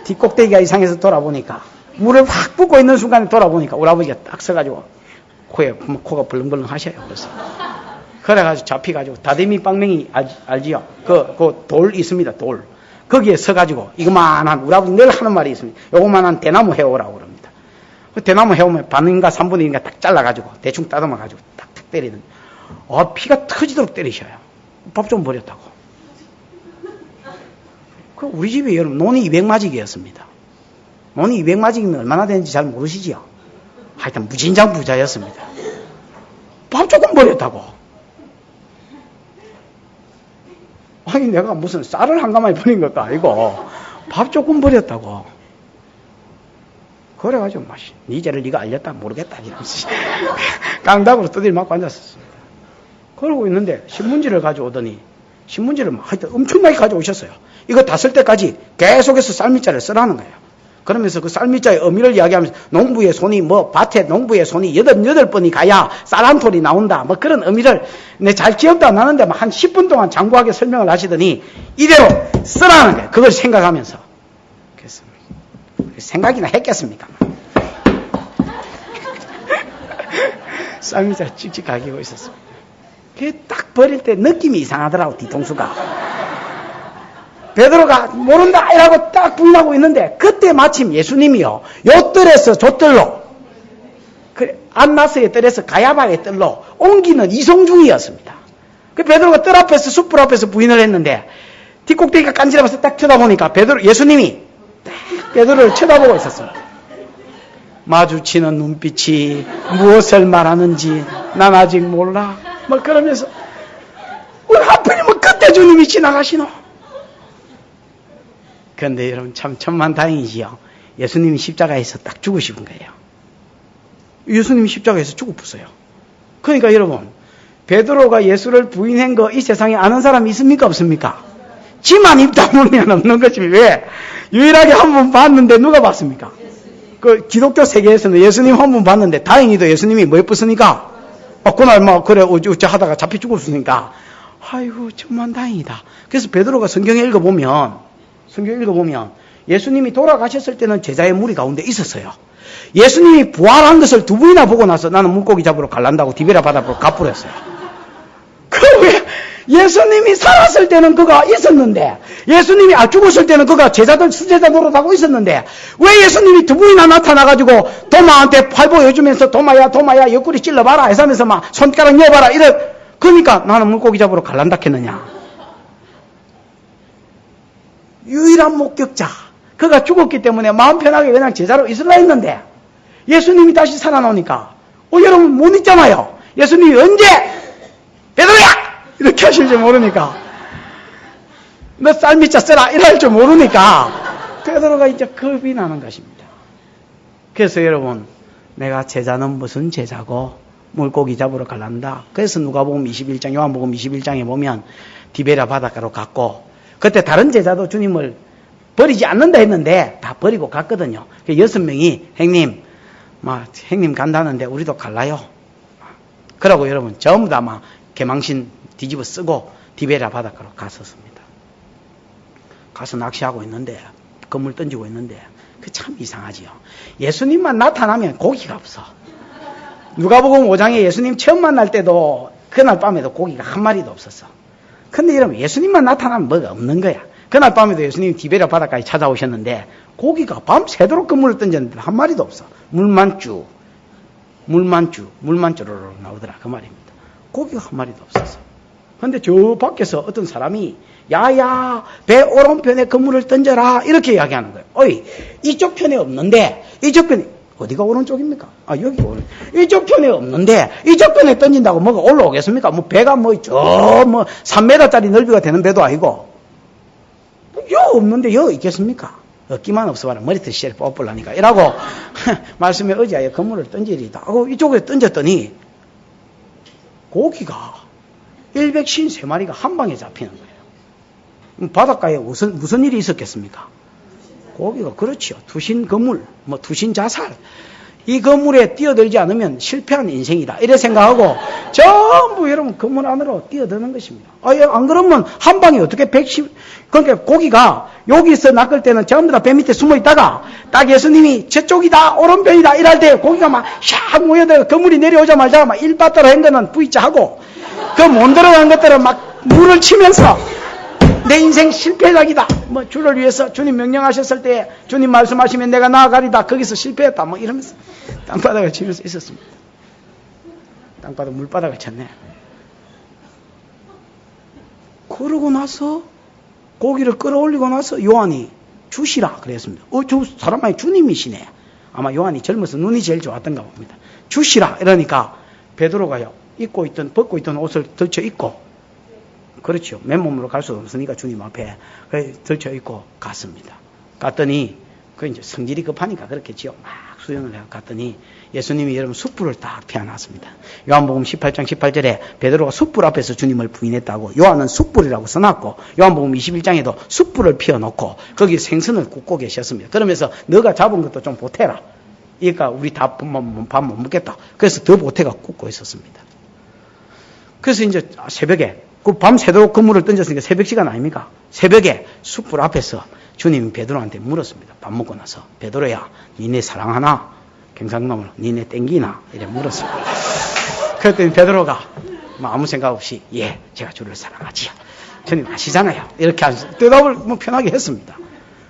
뒷꼭대기가 이상해서 돌아보니까 물을 확 붓고 있는 순간에 돌아보니까 우리 아버지가 딱 서가지고 코가 벌렁벌렁 하셔요. 그래가지고 잡혀가지고 다대미 빵맹이 알지요? 그 돌 있습니다. 돌. 거기에 서가지고 이거만한 우리 아버지 늘 하는 말이 있습니다. 요거만한 대나무 해오라고 그럽니다. 그 대나무 해오면 반인가 3분의 1인가 딱 잘라가지고 대충 따듬어가지고 탁탁 때리는 피가 터지도록 때리셔요. 밥 좀 버렸다고. 그 우리 집에 여러분 논이 200마직이었습니다. 논이 200마직이면 얼마나 되는지 잘 모르시지요? 하여튼 무진장 부자였습니다. 밥 조금 버렸다고. 아니 내가 무슨 쌀을 한 가마에 버린 것도 아니고 밥 조금 버렸다고. 그래가지고 네 죄를 네가 알렸다 모르겠다 이러면서 깡닥으로 두드려 맞고 앉았었습니다. 그러고 있는데 신문지를 가져오더니 신문지를 하여튼 엄청나게 가져오셨어요. 이거 다 쓸 때까지 계속해서 쌀미자를 쓰라는 거예요. 그러면서 그 쌀미자의 의미를 이야기하면서 농부의 손이 밭에 농부의 손이 88번이 가야 쌀 한 톨이 나온다. 그런 의미를 잘 기억도 안 나는데 한 10분 동안 장구하게 설명을 하시더니 이대로 쓰라는 거예요. 그걸 생각하면서. 그래서 생각이나 했겠습니까? 쌀미자 찍찍 가기고 있었습니다. 그게 딱 버릴 때 느낌이 이상하더라고 뒤통수가. 베드로가 모른다 이라고 딱 부인하고 있는데 그때 마침 예수님이요 요 뜰에서 저 뜰로 안나스의 뜰에서 가야바의 뜰로 옮기는 이송 중이었습니다. 그 베드로가 뜰 앞에서 숯불 앞에서 부인을 했는데 뒷꼭대기가 깐지러면서 딱 쳐다보니까 예수님이 딱 베드로를 쳐다보고 있었습니다. 마주치는 눈빛이 무엇을 말하는지 난 아직 몰라. 뭐 그러면서 왜 하필이면 그때 주님이 지나가시노? 그런데 여러분 참 천만다행이지요. 예수님이 십자가에서 딱 죽으신 거예요. 예수님이 십자가에서 죽었어요. 그러니까 여러분 베드로가 예수를 부인한 거 이 세상에 아는 사람이 있습니까 없습니까? 지만 입 다물면 없는 거지. 왜? 유일하게 한 번 봤는데 누가 봤습니까? 그 기독교 세계에서는 예수님 한 번 봤는데 다행히도 예수님이 뭐 예쁘습니까? 그날 뭐 그래 어째 하다가 잡혀 죽었으니까 아이고 정말 다행이다. 그래서 베드로가 성경 읽어보면 예수님이 돌아가셨을 때는 제자의 무리 가운데 있었어요. 예수님이 부활한 것을 두 번이나 보고 나서 나는 물고기 잡으러 갈란다고 디베라 바다로 가버렸어요. 왜 예수님이 살았을 때는 그가 있었는데 예수님이 죽었을 때는 그가 수제자 노릇하고 있었는데 왜 예수님이 두 번이나 나타나가지고 도마한테 팔 보여주면서 도마야 옆구리 찔러봐라 해서면서 막 손가락 넣어봐라 그러니까 나는 물고기 잡으러 갈란다 했느냐. 유일한 목격자 그가 죽었기 때문에 마음 편하게 그냥 제자로 있으려 했는데 예수님이 다시 살아나오니까 여러분 못 믿잖아요. 예수님이 언제 베드로야 이렇게 하실 줄 모르니까 너 쌀미자 써라 이럴 줄 모르니까 베드로가 이제 겁이 나는 것입니다. 그래서 여러분 내가 제자는 무슨 제자고 물고기 잡으러 갈란다. 그래서 누가복음 21장 요한복음 21장에 보면 디베랴 바닷가로 갔고 그때 다른 제자도 주님을 버리지 않는다 했는데 다 버리고 갔거든요. 6명이 형님 간다는데 우리도 갈라요. 그러고 여러분 전부 다 막 개망신 뒤집어 쓰고 디베랴 바닷가로 갔었습니다. 가서 낚시하고 있는데 그물 던지고 있는데 그 참 이상하지요. 예수님만 나타나면 고기가 없어. 누가복음 5장에 예수님 처음 만날 때도 그날 밤에도 고기가 한 마리도 없었어. 근데 여러분 예수님만 나타나면 뭐가 없는 거야. 그날 밤에도 예수님 디베랴 바닷가에 찾아오셨는데 고기가 밤새도록 그물을 던졌는데 한 마리도 없어. 물만 쭈르르 나오더라 그 말입니다. 고기가 한 마리도 없었어. 근데 저 밖에서 어떤 사람이 야야 배 오른편에 그물을 던져라 이렇게 이야기하는 거예요. 어이 이쪽 편에 없는데 이쪽 편에 어디가 오른쪽입니까? 여기 오른. 이쪽 편에 없는데 이쪽 편에 던진다고 뭐가 올라오겠습니까? 배가 3m짜리 넓이가 되는 배도 아니고 여 없는데 여 있겠습니까? 없기만 없어봐라 머리털 씨를 뽑으려니까 이라고 말씀에 의지하여 그물을 던지리다 하고 이쪽에 던졌더니 고기가 153마리가 한 방에 잡히는 거예요. 바닷가에 무슨 일이 있었겠습니까? 고기가 그렇지요. 투신 그물, 투신 자살. 이 그물에 뛰어들지 않으면 실패한 인생이다. 이래 생각하고 전부 여러분 그물 안으로 뛰어드는 것입니다. 안 그러면 한 방에 어떻게 그러니까 고기가 여기서 낚을 때는 전부 다 배 밑에 숨어 있다가 딱 예수님이 저쪽이다 오른편이다 이럴 때 고기가 막 샥 모여들어 그물이 내려오자마자 막 일바따로 한 거는 V자 하고 그 못 들어간 것들은 막 물을 치면서 내 인생 실패작이다. 주를 위해서 주님 명령하셨을 때 주님 말씀하시면 내가 나아가리다. 거기서 실패했다. 이러면서 땅바닥을 치면서 있었습니다. 땅바닥 물바닥을 쳤네. 그러고 나서 고기를 끌어올리고 나서 요한이 주시라 그랬습니다. 저 사람이 주님이시네. 아마 요한이 젊어서 눈이 제일 좋았던가 봅니다. 주시라 이러니까 베드로가요 벗고 있던 옷을 덜쳐 입고 그렇죠. 맨몸으로 갈 수 없으니까 주님 앞에 들쳐 있고 갔습니다. 갔더니 이제 성질이 급하니까 그렇겠지요. 막 수영을 해서 갔더니 예수님이 여러분 숯불을 딱 피워놨습니다. 요한복음 18장 18절에 베드로가 숯불 앞에서 주님을 부인했다고 요한은 숯불이라고 써놨고 요한복음 21장에도 숯불을 피워놓고 거기 생선을 굽고 계셨습니다. 그러면서 너가 잡은 것도 좀 보태라. 그러니까 우리 다 밥 못 먹겠다. 그래서 더 보태가 굽고 있었습니다. 그래서 이제 새벽에 밤새도록 그물을 던졌으니까 새벽 시간 아닙니까? 새벽에 숯불 앞에서 주님이 베드로한테 물었습니다. 밥 먹고 나서 베드로야 니네 사랑하나? 경상놈으로 니네 땡기나? 이래 물었습니다. 그랬더니 베드로가 아무 생각 없이 예 제가 주를 사랑하지요. 주님 아시잖아요. 이렇게 대답을 뭐 편하게 했습니다.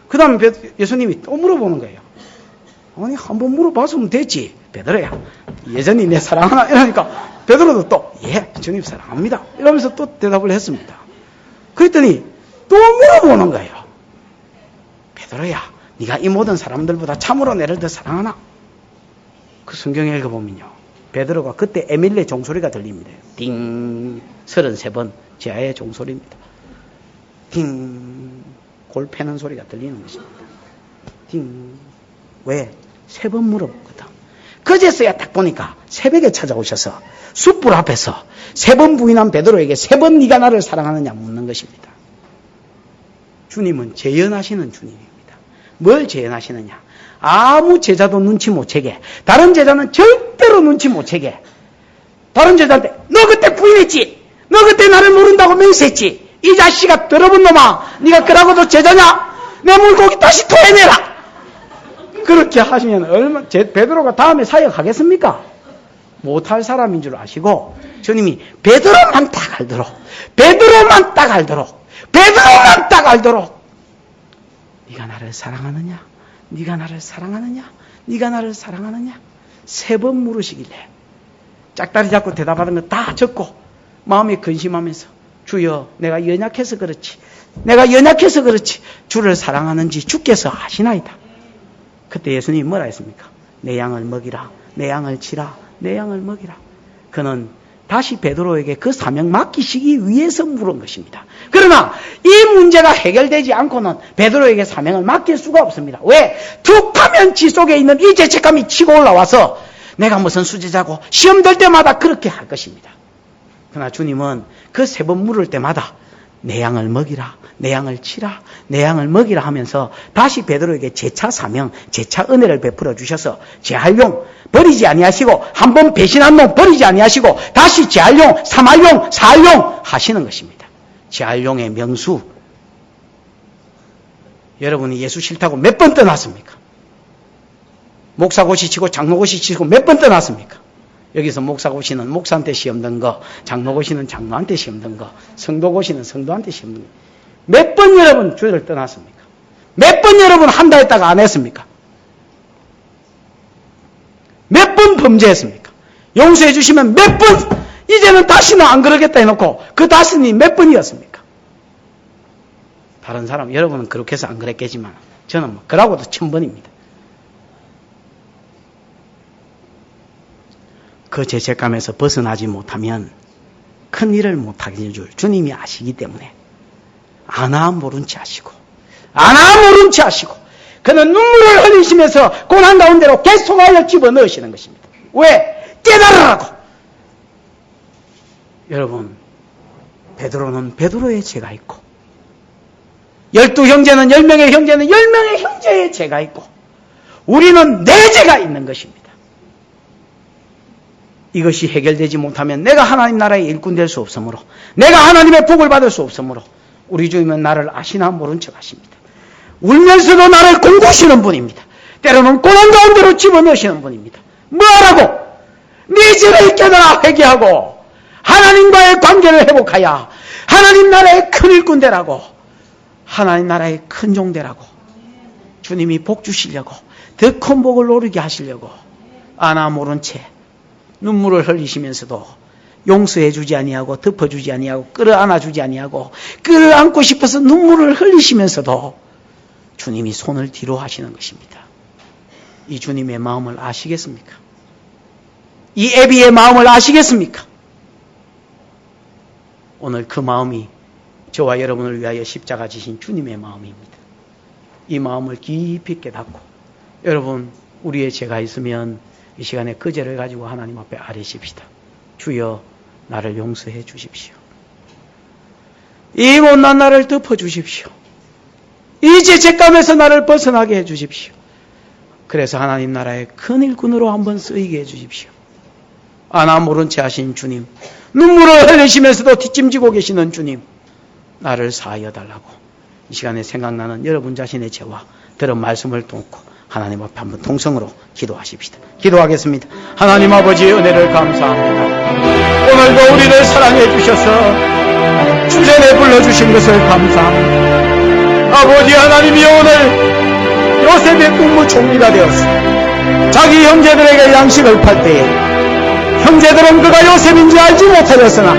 그 다음에 예수님이 또 물어보는 거예요. 아니, 한번 물어봤으면 됐지. 베드로야, 여전히 내 사랑하나? 이러니까 베드로도 또, 예, 주님 사랑합니다. 이러면서 또 대답을 했습니다. 그랬더니 또 물어보는 거예요. 베드로야, 네가 이 모든 사람들보다 참으로 나를 더 사랑하나? 그 성경에 읽어보면요, 베드로가 그때 에밀레 종소리가 들립니다. 띵, 33번 제아의 종소리입니다. 띵, 골 패는 소리가 들리는 것입니다. 띵. 왜? 3번 물어보거든. 그제서야 딱 보니까 새벽에 찾아오셔서 숯불 앞에서 3번 부인한 베드로에게 3번 네가 나를 사랑하느냐 묻는 것입니다. 주님은 재연하시는 주님입니다. 뭘 재연하시느냐? 아무 제자도 눈치 못 채게, 다른 제자는 절대로 눈치 못 채게, 다른 제자한테 너 그때 부인했지? 너 그때 나를 모른다고 맹세했지? 이 자식아, 더러운 놈아, 네가 그러고도 제자냐? 내 물고기 다시 토해내라. 그렇게 하시면 베드로가 다음에 사역하겠습니까? 못할 사람인 줄 아시고 주님이 베드로만 딱 알도록, 베드로만 딱 알도록, 베드로만 딱 알도록, 네가 나를 사랑하느냐? 네가 나를 사랑하느냐? 네가 나를 사랑하느냐? 3번 물으시길래 짝다리 잡고 대답하는 거 다 적고 마음에 근심하면서 주여, 내가 연약해서 그렇지, 내가 연약해서 그렇지 주를 사랑하는지 주께서 아시나이다. 그때 예수님이 뭐라 했습니까? 내 양을 먹이라, 내 양을 치라, 내 양을 먹이라. 그는 다시 베드로에게 그 사명 맡기시기 위해서 물은 것입니다. 그러나 이 문제가 해결되지 않고는 베드로에게 사명을 맡길 수가 없습니다. 왜? 툭 하면 지 속에 있는 이 죄책감이 치고 올라와서 내가 무슨 수제자고 시험 들 때마다 그렇게 할 것입니다. 그러나 주님은 그 3번 물을 때마다 내 양을 먹이라, 내 양을 치라, 내 양을 먹이라 하면서 다시 베드로에게 재차 사명, 재차 은혜를 베풀어 주셔서 재활용 버리지 아니하시고, 한 번 배신한 놈 버리지 아니하시고 다시 재활용, 3활용, 4활용 하시는 것입니다. 재활용의 명수. 여러분이 예수 싫다고 몇 번 떠났습니까? 목사고시 치고 장로고시 치고 몇 번 떠났습니까? 여기서 목사고시는 목사한테 시험 든 거, 장로고시는 장로한테 시험 든 거, 성도고시는 성도한테 시험 든 거. 몇 번 여러분 주를 떠났습니까? 몇 번 여러분 한다 했다가 안 했습니까? 몇 번 범죄했습니까? 용서해 주시면 몇 번, 이제는 다시는 안 그러겠다 해놓고 그 다시는 몇 번이었습니까? 다른 사람, 여러분은 그렇게 해서 안 그랬겠지만 저는 뭐 그러고도 1000번입니다. 그 죄책감에서 벗어나지 못하면 큰 일을 못하게 해줄 주님이 아시기 때문에 아나 모른 채 하시고, 아나 모른 채 하시고, 그는 눈물을 흘리시면서 고난 가운데로 계속하여 집어넣으시는 것입니다. 왜? 깨달으라고. 여러분, 베드로는 베드로의 죄가 있고, 12형제는 10명의 형제는 10명의 형제의 죄가 있고, 우리는 내 죄가 있는 것입니다. 이것이 해결되지 못하면 내가 하나님 나라의 일꾼 될 수 없으므로, 내가 하나님의 복을 받을 수 없으므로 우리 주님은 나를 아시나 모른 척 하십니다. 울면서도 나를 공고시는 분입니다. 때로는 고난 가운데로 집어넣으시는 분입니다. 뭐하라고? 네 죄를 깨달아 회개하고 하나님과의 관계를 회복하여 하나님 나라의 큰 일꾼 되라고, 하나님 나라의 큰 종 되라고, 주님이 복 주시려고, 더 큰 복을 노리게 하시려고 아나 모른 채 눈물을 흘리시면서도 용서해 주지 아니하고 덮어주지 아니하고 끌어안아 주지 아니하고 끌어안고 싶어서 눈물을 흘리시면서도 주님이 손을 뒤로 하시는 것입니다. 이 주님의 마음을 아시겠습니까? 이 애비의 마음을 아시겠습니까? 오늘 그 마음이 저와 여러분을 위하여 십자가 지신 주님의 마음입니다. 이 마음을 깊이 깨닫고, 여러분, 우리의 죄가 있으면 이 시간에 그 죄를 가지고 하나님 앞에 아뢰십시다. 주여, 나를 용서해 주십시오. 이 못난 나를 덮어 주십시오. 이 죄책감에서 나를 벗어나게 해 주십시오. 그래서 하나님 나라의 큰 일꾼으로 한번 쓰이게 해 주십시오. 아나 모른 채 하신 주님, 눈물을 흘리시면서도 뒷짐지고 계시는 주님, 나를 사하여 달라고 이 시간에 생각나는 여러분 자신의 죄와 들은 말씀을 놓고 하나님 앞에 한번 통성으로 기도하십시다. 기도하겠습니다. 하나님 아버지의 은혜를 감사합니다. 오늘도 우리를 사랑해 주셔서 주전에 불러주신 것을 감사합니다. 아버지 하나님이 오늘 요셉의 국무총리가 되었습니다. 자기 형제들에게 양식을 팔 때에 형제들은 그가 요셉인지 알지 못하였으나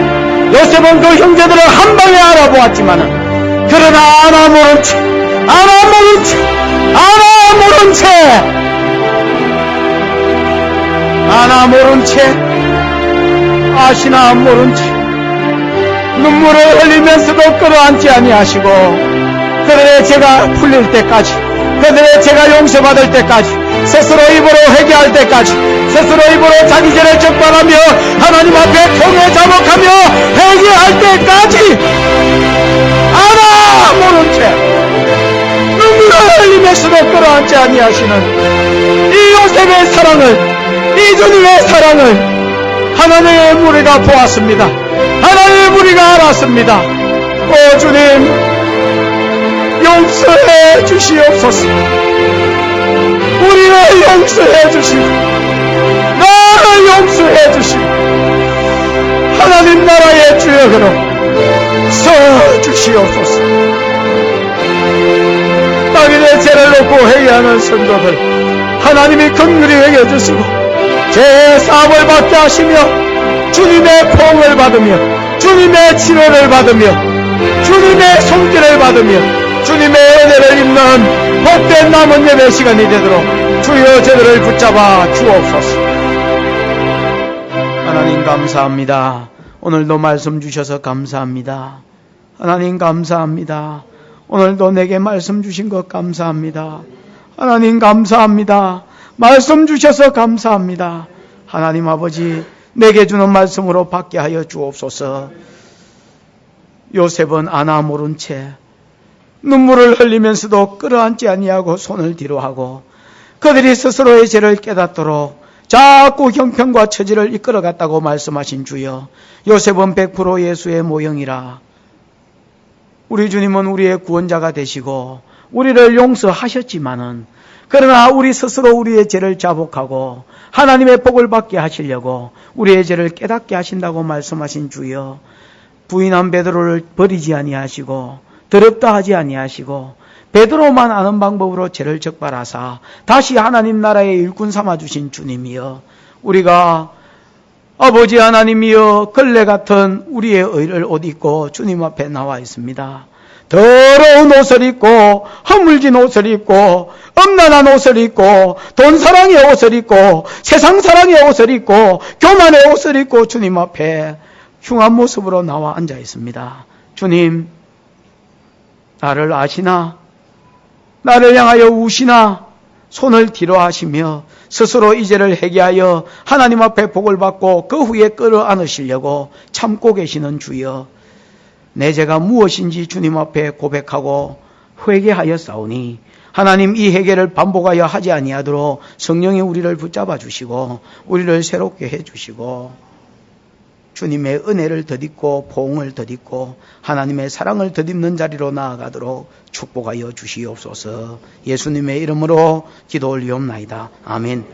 요셉은 그 형제들을 한 방에 알아보았지만은 그러나 하나 모른 채 아시나 모른 채 눈물을 흘리면서도 끌어안지 아니하시고 그들의 죄가 풀릴 때까지, 그들의 죄가 용서받을 때까지, 스스로 입으로 회개할 때까지, 스스로 입으로 자기 죄를 적발하며 하나님 앞에 통해 자복하며 회개할 때까지 하나 모른 채 눈물을 흘리면서도 끌어안지 아니하시는 이 요셉의 사랑을, 이 주님의 사랑을 하나님의 무리가 보았습니다. 하나님의 무리가 알았습니다. 오 주님, 용서해 주시옵소서. 우리를 용서해 주시고 나를 용서해 주시고 하나님 나라의 주역으로 서 주시옵소서. 자기의 죄를 놓고 회개하는 성도들 하나님이 긍휼히 여겨 주시고 죄의 사함을 받게 하시며 주님의 포옹을 받으며 주님의 치료를 받으며 주님의 손길을 받으며 주님의 은혜를 입는 복된 남은 예배 시간이 되도록 주여 저들을 붙잡아 주옵소서. 하나님 감사합니다. 오늘도 말씀 주셔서 감사합니다. 하나님 감사합니다. 오늘도 내게 말씀 주신 것 감사합니다. 하나님 감사합니다. 말씀 주셔서 감사합니다. 하나님 아버지, 내게 주는 말씀으로 받게 하여 주옵소서. 요셉은 아나 모른 채 눈물을 흘리면서도 끌어안지 아니하고 손을 뒤로 하고 그들이 스스로의 죄를 깨닫도록 자꾸 형편과 처지를 이끌어갔다고 말씀하신 주여, 요셉은 100% 예수의 모형이라 우리 주님은 우리의 구원자가 되시고 우리를 용서하셨지만은 그러나 우리 스스로 우리의 죄를 자복하고 하나님의 복을 받게 하시려고 우리의 죄를 깨닫게 하신다고 말씀하신 주여, 부인한 베드로를 버리지 아니하시고 더럽다 하지 아니하시고 베드로만 아는 방법으로 죄를 적발하사 다시 하나님 나라의 일꾼 삼아주신 주님이여, 우리가 아버지 하나님이여 걸레 같은 우리의 의를 옷 입고 주님 앞에 나와 있습니다. 더러운 옷을 입고 허물진 옷을 입고 엄난한 옷을 입고 돈사랑의 옷을 입고 세상사랑의 옷을 입고 교만의 옷을 입고 주님 앞에 흉한 모습으로 나와 앉아 있습니다. 주님, 나를 아시나? 나를 향하여 우시나? 손을 뒤로 하시며 스스로 이 죄를 회개하여 하나님 앞에 복을 받고 그 후에 끌어안으시려고 참고 계시는 주여, 내 죄가 무엇인지 주님 앞에 고백하고 회개하여 싸우니 하나님 이 회개를 반복하여 하지 아니하도록 성령이 우리를 붙잡아 주시고 우리를 새롭게 해 주시고 주님의 은혜를 덧입고 포옹을 덧입고 하나님의 사랑을 덧입는 자리로 나아가도록 축복하여 주시옵소서. 예수님의 이름으로 기도 올리옵나이다. 아멘.